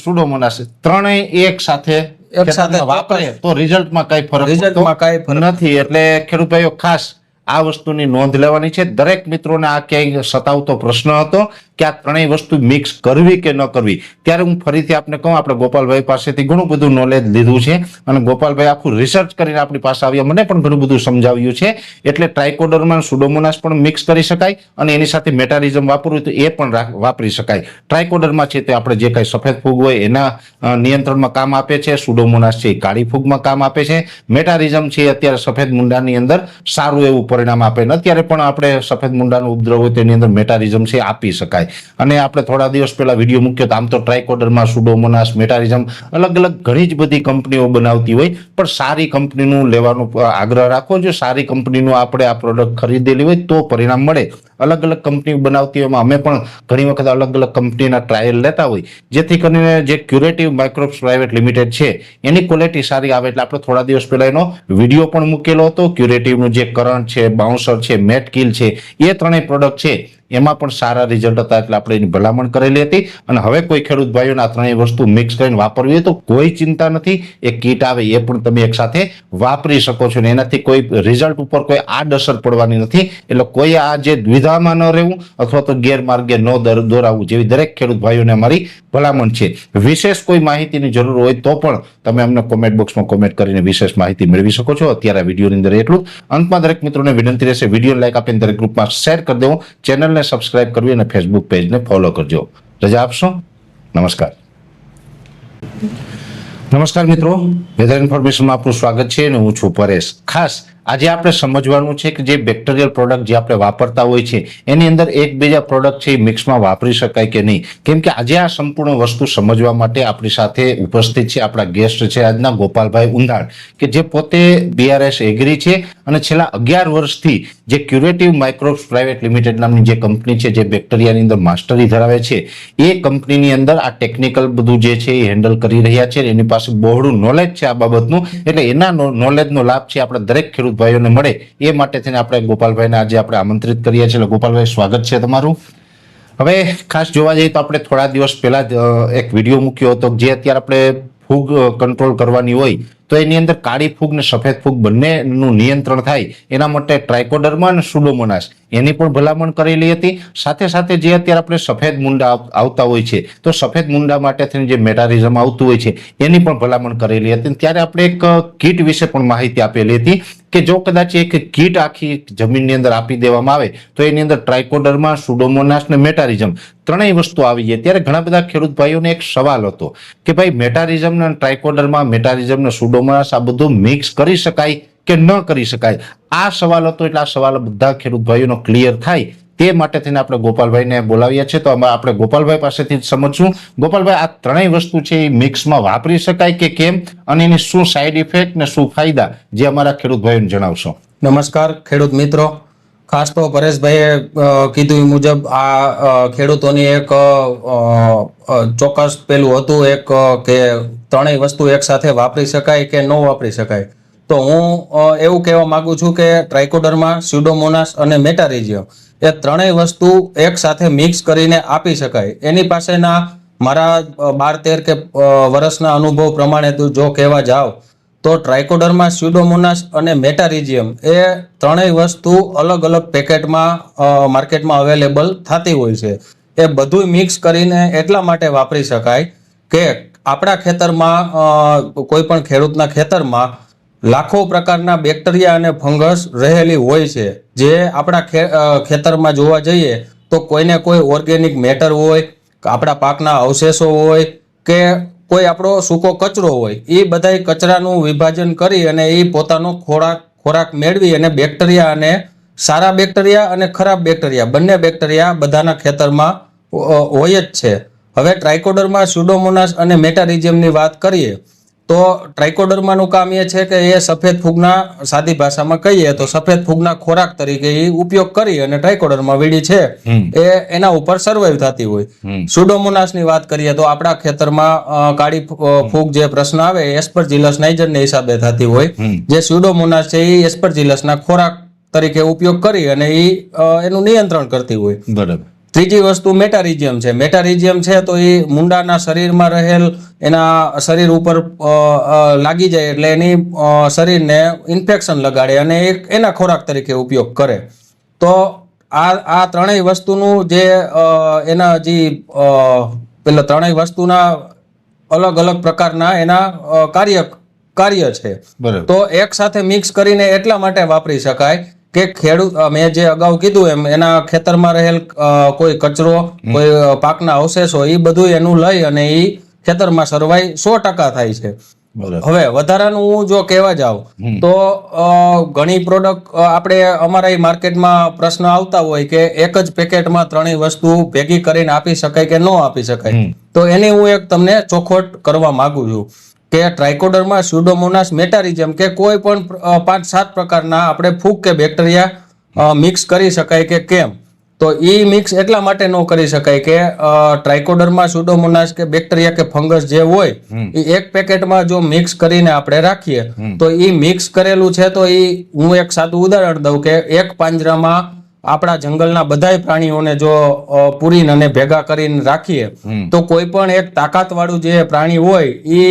સુડોમોનાસ ત્રણેય એક સાથે ખેતરમાં વાપરે તો રિઝલ્ટમાં કઈ ફરક રિઝલ્ટમાં પડતો કાંઈ ફરક નથી. એટલે ખેડૂત ભાઈઓ ખાસ આ વસ્તુની નોંધ લેવાની છે. દરેક મિત્રોને આ ક્યાંય સતાવતો પ્રશ્ન હતો કે આ ત્રણેય વસ્તુ મિક્સ કરવી કે ન કરવી. ત્યારે હું ફરીથી આપને કહું, આપણે ગોપાલભાઈ પાસેથી ઘણું બધું નોલેજ લીધું છે અને ગોપાલભાઈ આખું રિસર્ચ કરીને આપણી પાસે આવ્યા, મને પણ ઘણું બધું સમજાવ્યું છે. એટલે ટ્રાઇકોડર્મા, સુડોમોનાસ પણ મિક્સ કરી શકાય અને એની સાથે મેટારિઝમ વાપરવું તો એ પણ વાપરી શકાય. ટ્રાઇકોડર્મા છે તે આપણે જે કાંઈ સફેદ ફૂગ હોય એના નિયંત્રણમાં કામ આપે છે. સુડોમોનાસ છે એ કાળી ફૂગમાં કામ આપે છે. મેટારિઝમ છે એ અત્યારે સફેદ મુંડાની અંદર સારું એવું પરિણામ આપે. અત્યારે પણ આપણે સફેદ મુંડાનો ઉપદ્રવ હોય તેની અંદર મેટારિઝમ છે આપી શકાય. અને આપણે થોડા દિવસ પહેલા વિડીયો મૂક્યો તો આમ તો ટ્રાઇકોડર્મા, સુડોમોનાસ, મેટારિઝમ અલગ અલગ ઘણી જ બધી કંપનીઓ બનાવતી હોય, પણ સારી કંપનીનું લેવાનો આગ્રહ રાખવો. જો સારી કંપનીનું આપણે આ પ્રોડક્ટ ખરીદેલી હોય તો પરિણામ મળે. અલગ અલગ કંપની બનાવતી હોય, અમે પણ ઘણી વખત અલગ અલગ કંપનીના ટ્રાયલ લેતા હોય, જેથી કરીને જે ક્યુરેટિવ માઇક્રોબ્સ પ્રાઇવેટ લિમિટેડ છે એની ક્વોલિટી સારી આવે. એટલે આપણે થોડા દિવસ પહેલા એનો વિડીયો પણ મૂકેલો હતો. ક્યુરેટિવનું જે કરંટ છે, બાઉન્સર છે, મેટ કિલ છે, એ ત્રણેય પ્રોડક્ટ છે એમાં પણ સારા રિઝલ્ટ હતા. એટલે આપણે એની ભલામણ કરેલી હતી. અને હવે કોઈ ખેડૂત ભાઈઓને આ ત્રણેય વસ્તુ મિક્સ કરીને વાપરવી હોય તો કોઈ ચિંતા નથી. એ કીટ આવે એ પણ તમે એક સાથે વાપરી શકો છો. ને એનાથી કોઈ રિઝલ્ટ ઉપર કોઈ આડઅસર પડવાની નથી. એટલે કોઈ આ જે દ્વિધામાં ન રહેવું અથવા તો ગેરમાર્ગે ન દોરાવવું, જેવી દરેક ખેડૂત ભાઈઓને અમારી ભલામણ છે. વિશેષ કોઈ માહિતીની જરૂર હોય તો પણ તમે અમને કોમેન્ટ બોક્સમાં કોમેન્ટ કરીને વિશેષ માહિતી મેળવી શકો છો. અત્યારે આ વિડીયોની અંદર એટલું. અંતમાં દરેક મિત્રોને વિનંતી રહેશે, વિડીયો લાઈક આપીને દરેક ગ્રુપમાં શેર કરી દેવું, ચેનલને સબસ્ક્રાઇબ કરવી અને ફેસબુક પેજને ફોલો કરજો. રજા આપશો. નમસ્કાર. નમસ્કાર મિત્રો, વેધર ઇન્ફોર્મેશનમાં આપનું સ્વાગત છે અને હું છું પરેશ. ખાસ આજે આપણે સમજવાનું છે કે જે બેક્ટેરિયલ પ્રોડક્ટ જે આપણે વાપરતા હોય છે એની અંદર એકબીજા પ્રોડક્ટ છે એ મિક્સમાં વાપરી શકાય કે નહીં. કેમ કે આજે આ સંપૂર્ણ વસ્તુ સમજવા માટે આપણી સાથે ઉપસ્થિત છે આપણા ગેસ્ટ છે આજના ગોપાલભાઈ ઉંધાડ, કે જે પોતે BRS એગ્રી છે અને છેલ્લા 11 વર્ષથી જે ક્યુરેટિવ માઇક્રોબ્સ પ્રાઇવેટ લિમિટેડ નામની જે કંપની છે, જે બેક્ટેરિયાની અંદર માસ્ટરી ધરાવે છે, એ કંપનીની અંદર આ ટેકનિકલ બધું જે છે એ હેન્ડલ કરી રહ્યા છે. એની પાસે બહોળું નોલેજ છે આ બાબતનું. એટલે એના નોલેજનો લાભ છે આપણે દરેક ખેડૂત ભાઈઓને મળે એ માટે થઈને આપણે ગોપાલભાઈને આજે આપણે આમંત્રિત કરીએ છીએ. ગોપાલભાઈ, સ્વાગત છે તમારું. હવે ખાસ જોવા જઈએ તો આપણે થોડા દિવસ પહેલા જ એક વિડીયો મૂક્યો હતો, જે અત્યારે આપણે ફૂગ કંટ્રોલ કરવાની હોય તો એની અંદર કાળી ફૂગ ને સફેદ ફૂગ બંનેનું નિયંત્રણ થાય એના માટે ટ્રાઇકોડર્મા અને સુડોમોનાસ એની પણ ભલામણ કરેલી હતી. સાથે સાથે જે અત્યારે આપણે સફેદ મુંડા આવતા હોય છે તો સફેદ મુંડા માટે થઈને જે મેટારિઝમ આવતું હોય છે એની પણ ભલામણ કરેલી હતી. ત્યારે આપણે એક કીટ વિશે પણ માહિતી આપેલી હતી કે જો કદાચ એક કીટ આખી જમીનની અંદર આપી દેવામાં આવે તો એની અંદર ટ્રાઇકોડર્મા, સુડોમોનાસ ને મેટારિઝમ ત્રણેય વસ્તુ આવી જાય. ત્યારે ઘણા બધા ખેડૂત ભાઈઓને એક સવાલ હતો કે ભાઈ મેટારિઝમ ને ટ્રાઇકોડર્મા, મેટારિઝમ ને સુડોમોનાસ આ બધું મિક્સ કરી શકાય કે ન કરી શકાય? આ સવાલ હતો. એટલે આ સવાલ બધા ખેડૂત ભાઈઓનો ક્લિયર થાય તે માટે થઈને આપણે ગોપાલભાઈને બોલાવ્યા છે. તો આપણે ગોપાલભાઈ પાસેથી જ સમજશું. ગોપાલભાઈ, આ ત્રણેય વસ્તુ છે એ મિક્સમાં વાપરી શકાય કે કેમ, અને એની શું સાઈડ ઇફેક્ટ ને શું ફાયદા, જે અમારા ખેડૂત ભાઈઓને જણાવશો. નમસ્કાર ખેડૂત મિત્રો. ખાસ તો પરેશભાઈએ કીધું એ મુજબ આ ખેડૂતોની એક ચોક્કસ પેલું હતું એક કે ત્રણેય વસ્તુ એક સાથે વાપરી શકાય કે ન વાપરી શકાય. તો હું એવું કહેવા માંગુ છું કે ટ્રાઇકોડર્મા, સ્યુડોમોનાસ અને મેટારિઝિયમ એ ત્રણેય વસ્તુ એક સાથે મિક્સ કરીને આપી શકાય. એની પાસેના મારા 12-13 કે વર્ષના અનુભવ પ્રમાણે જો કહેવા જાવ તો ટ્રાઇકોડર્મા, સ્યુડોમોનાસ અને મેટારિઝિયમ એ ત્રણેય વસ્તુ અલગ અલગ પેકેટમાં માર્કેટમાં અવેલેબલ થતી હોય છે. એ બધું મિક્સ કરીને એટલા માટે વાપરી શકાય કે આપણા ખેતરમાં કોઈ પણ ખેડૂતના ખેતરમાં લાખો પ્રકારના બેક્ટેરિયા અને ફંગસ રહેલી હોય છે. જે આપણા ખેતરમાં જોવા જઈએ તો કોઈને કોઈ ઓર્ગેનિક મેટર હોય, આપણા પાકના અવશેષો હોય કે કોઈ આપણો સૂકો કચરો હોય, એ બધા કચરાનું વિભાજન કરી અને એ પોતાનો ખોરાક મેળવી અને બેક્ટેરિયા અને સારા બેક્ટેરિયા અને ખરાબ બેક્ટેરિયા બંને બેક્ટેરિયા બધાના ખેતરમાં હોય જ છે. હવે ટ્રાઇકોડર્મા, સ્યુડોમોનાસ અને મેટારિઝિયમની વાત કરીએ તો ટ્રાઇકોડર્માનું કામ એ છે કે એ સફેદ ફૂગના, સાદી ભાષામાં કહીએ તો સફેદ ફૂગના ખોરાક તરીકે એ ઉપયોગ કરી અને ટ્રાઇકોડર્મા વીડી છે એ એના ઉપર સર્વાઈવ થતી હોય. સ્યુડોમોનાસની વાત કરીએ તો આપણા ખેતરમાં કાળી ફૂગ જે પ્રશ્ન આવે એસ્પરજીલસ નાઇજરને હિસાબે થતી હોય. જે સ્યુડોમોનાસ છે એ એસ્પરજીલસના ખોરાક તરીકે ઉપયોગ કરી અને એ એનું નિયંત્રણ કરતી હોય. બરાબર. ત્રીજી વસ્તુ મેટારિજિયમ છે. મેટારિજિયમ છે તો એ મૂંડાના શરીરમાં રહેલ એના શરીર ઉપર લાગી જાય એટલે એની શરીરને ઇન્ફેક્શન લગાડે અને એના ખોરાક તરીકે ઉપયોગ કરે. તો આ ત્રણેય વસ્તુનું જે એના જે પેલા ત્રણેય વસ્તુના અલગ અલગ પ્રકારના એના કાર્ય છે. તો એક સાથે મિક્સ કરીને એટલા માટે વાપરી શકાય કે ખેડૂત, મેં જે અગાઉ કીધું એમ, એના ખેતરમાં રહેલ કોઈ કચરો, કોઈ પાકના અવશેષો, એ બધું એનું લઈ અને એ ખેતરમાં સરવાઈ 100% થાય છે. હવે વધારાનું હું જો કહેવા જાઉં તો ઘણી પ્રોડક્ટ આપણે અમારા માર્કેટમાં પ્રશ્ન આવતા હોય કે એક જ પેકેટમાં ત્રણેય વસ્તુ ભેગી કરીને આપી શકાય કે ન આપી શકાય. તો એની હું એક તમને ચોખવટ કરવા માંગુ છું કે ટ્રાઇકોડર્મા, સ્યુડોમોનાસ, મેટારિજિયમ કે કોઈ પણ 5-7 પ્રકારના આપણે ફૂગ કે બેક્ટેરિયા મિક્સ કરી શકાય કે કેમ. તો એ મિક્સ એટલા માટે ન કરી શકાય કે ટ્રાઇકોડર્મા, સ્યુડોમોનાસ કે બેક્ટેરિયા કે ફંગસ જે હોય એ એક પેકેટમાં જો મિક્સ કરીને આપણે રાખીએ તો એ મિક્સ કરેલું છે તો એ, હું એક સાદું ઉદાહરણ દઉં કે એક પાંજરામાં આપણા જંગલના બધાય પ્રાણીઓને જો પૂરીને અને ભેગા કરીને રાખીએ તો કોઈ પણ એક તાકાત વાળું જે પ્રાણી હોય એ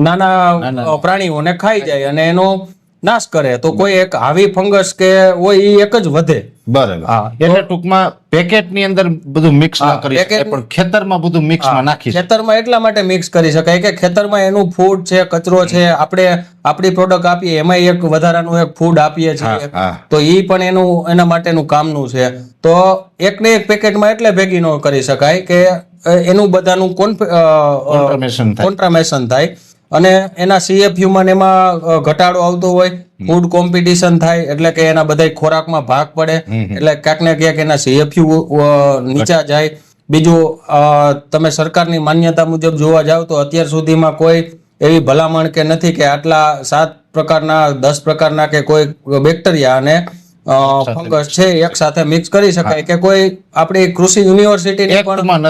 નાના પ્રાણીઓને ખાઈ જાય અને એનો નાશ કરે. તો કોઈ એક હાવી ફંગસ કે હોય એ એક જ વધે. બરાબર. એટલે ટૂંકમાં પેકેટની અંદર બધું મિક્સ ના કરી શકાય પણ ખેતરમાં બધું મિક્સમાં નાખી શકાય. ખેતરમાં એટલા માટે મિક્સ કરી શકાય કે ખેતરમાં એનું ફૂડ છે, કચરો છે, આપણે આપણી પ્રોડક્ટ આપીએ એમાં એક વધારાનું એક ફૂડ આપીએ છીએ તો એ પણ એના માટેનું કામનું છે. તો એક ને એક પેકેટમાં એટલે ભેગી ન કરી શકાય કે એનું બધાનું કોન્ટ્રામેશન થાય અને એના CF હ્યુમન એમાં ઘટાડો આવતો હોય, ફૂડ કોમ્પિટિશન થાય એટલે કે એના બધા ખોરાકમાં ભાગ પડે એટલે ક્યાંક ને ક્યાંક એના CFU નીચા જાય. બીજું, તમે સરકારની માન્યતા મુજબ જોવા જાવ તો અત્યાર સુધીમાં કોઈ એવી ભલામણ કે નથી કે આટલા 7 પ્રકારના, 10 પ્રકારના કે કોઈ બેક્ટેરિયા અને ફંગસ છે એક સાથે મિક્સ કરી શકાય કે કોઈ આપણી કૃષિ યુનિવર્સિટીની પણ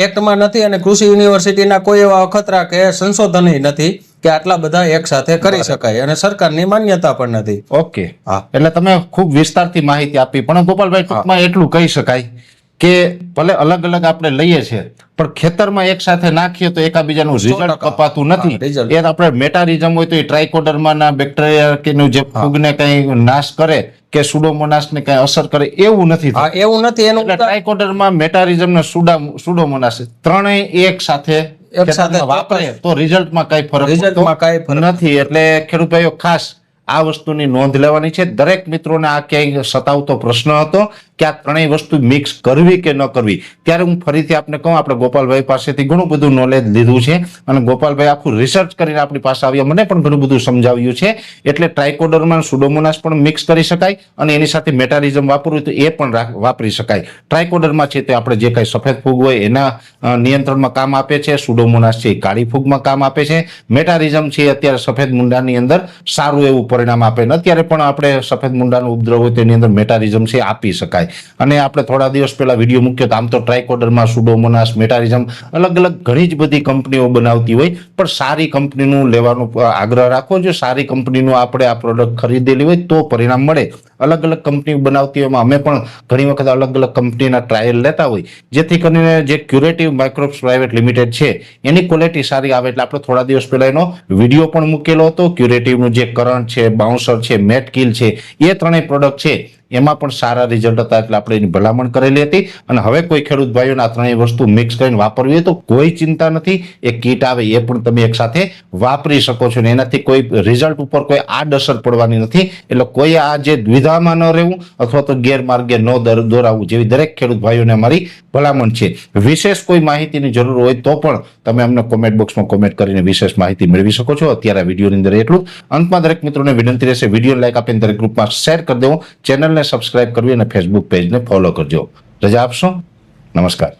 એક્ટમાં નથી અને કૃષિ યુનિવર્સિટીના કોઈ એવા અખતરા કે સંશોધન નથી કે આટલા બધા એક સાથે કરી શકાય અને સરકારની માન્યતા પણ નથી. ઓકે. એટલે તમે ખૂબ વિસ્તારથી માહિતી આપી પણ ગોપાલભાઈ ટૂંકમાં એટલું કહી શકાય કે ભલે અલગ અલગ આપણે લઈએ છીએ પણ ખેતરમાં એક સાથે નાખીએ તો એકાબીજાનું રિઝલ્ટ કપાતું નથી. એ આપણે મેટારિઝમ હોય તો એ ટ્રાઇકોડર્માના બેક્ટેરિયા કે જે ફૂગને કઈ નાશ કરે કે સ્યુડોમોનાસને કઈ અસર કરે એવું નથી. એવું નથી. એનું ટ્રાઇકોડર્મા, મેટારિઝમ ને સ્યુડોમોનાસ ત્રણેય એક સાથે વાપરે તો રિઝલ્ટમાં કઈ ફરક નથી. એટલે ખેડૂત ભાઈઓ ખાસ આ વસ્તુની નોંધ લેવાની છે. દરેક મિત્રોને આ ક્યાંય સતાવતો પ્રશ્ન હતો કે આ ત્રણેય વસ્તુ મિક્સ કરવી કે ન કરવી. ત્યારે હું ફરીથી આપને કહું, આપણે ગોપાલભાઈ પાસેથી ઘણું બધું નોલેજ લીધું છે અને ગોપાલભાઈ આખું રિસર્ચ કરીને આપણી પાસે આવ્યા, મને પણ ઘણું બધું સમજાવ્યું છે. એટલે ટ્રાઇકોડર્મા, સ્યુડોમોનાસ પણ મિક્સ કરી શકાય અને એની સાથે મેટારિઝમ વાપરવું તો એ પણ વાપરી શકાય. ટ્રાઇકોડર્મા છે તે આપણે જે કઈ સફેદ ફૂગ હોય એના નિયંત્રણમાં કામ આપે છે. સ્યુડોમોનાસ છે એ કાળી ફૂગમાં કામ આપે છે. મેટારિઝમ છે અત્યારે સફેદ મૂંડાની અંદર સારું એવું પરિણામ આપે ને અત્યારે પણ આપણે સફેદ મૂંડાનો ઉપદ્રવ હોય તેની અંદર મેટારિઝમ છે આપી શકાય. અને આપણે થોડા દિવસ પહેલા વિડીયો મૂક્યો તો આમ તો ટ્રાઇકોડર્મા, સ્યુડોમોનાસ, મેટારિઝમ અલગ અલગ ઘણી જ બધી કંપનીઓ બનાવતી હોય પણ સારી કંપનીનું લેવાનો આગ્રહ રાખવો. જો સારી કંપનીનું આપણે આ પ્રોડક્ટ ખરીદેલી હોય તો પરિણામ મળે. અલગ અલગ કંપનીઓ બનાવતી હોય, અમે પણ ઘણી વખત અલગ અલગ કંપનીના ટ્રાયલ લેતા હોય જેથી કરીને જે ક્યુરેટિવ માઇક્રોબ્સ પ્રાઇવેટ લિમિટેડ છે એની ક્વોલિટી સારી આવે. એટલે આપણે થોડા દિવસ પહેલા એનો વિડીયો પણ મૂકેલો હતો. ક્યુરેટિવનું જે કરંટ છે, બાઉન્સર છે, મેટ કિલ છે, એ ત્રણેય પ્રોડક્ટ છે એમાં પણ સારા રિઝલ્ટ હતા એટલે આપણે એની ભલામણ કરેલી હતી. અને હવે કોઈ ખેડૂત ભાઈઓને આ ત્રણેય વસ્તુ મિક્સ કરીને વાપરવી હોય તો કોઈ ચિંતા નથી. એક કીટ આવે એ પણ તમે એક સાથે વાપરી શકો છો ને એનાથી કોઈ રિઝલ્ટ ઉપર કોઈ આડઅસર પડવાની નથી. એટલે કોઈ આ જે દ્વિધામાં ન રહેવું અથવા તો ગેરમાર્ગે ન દોરાવવું જેવી દરેક ખેડૂત ભાઈઓને અમારી ભલામણ છે. વિશેષ કોઈ માહિતીની જરૂર હોય તો પણ તમે અમને કોમેન્ટ બોક્સમાં કોમેન્ટ કરીને વિશેષ માહિતી મેળવી શકો છો. અત્યારે આ વિડીયોની અંદર એટલું. અંતમાં દરેક મિત્રોને વિનંતી રહેશે, વિડીયો લાઈક આપીને દરેક ગ્રુપમાં શેર કરી દેવો, ચેનલને સબસ્ક્રાઇબ કરવી અને ફેસબુક પેજને ફોલો કરજો. રજા આપશો. નમસ્કાર.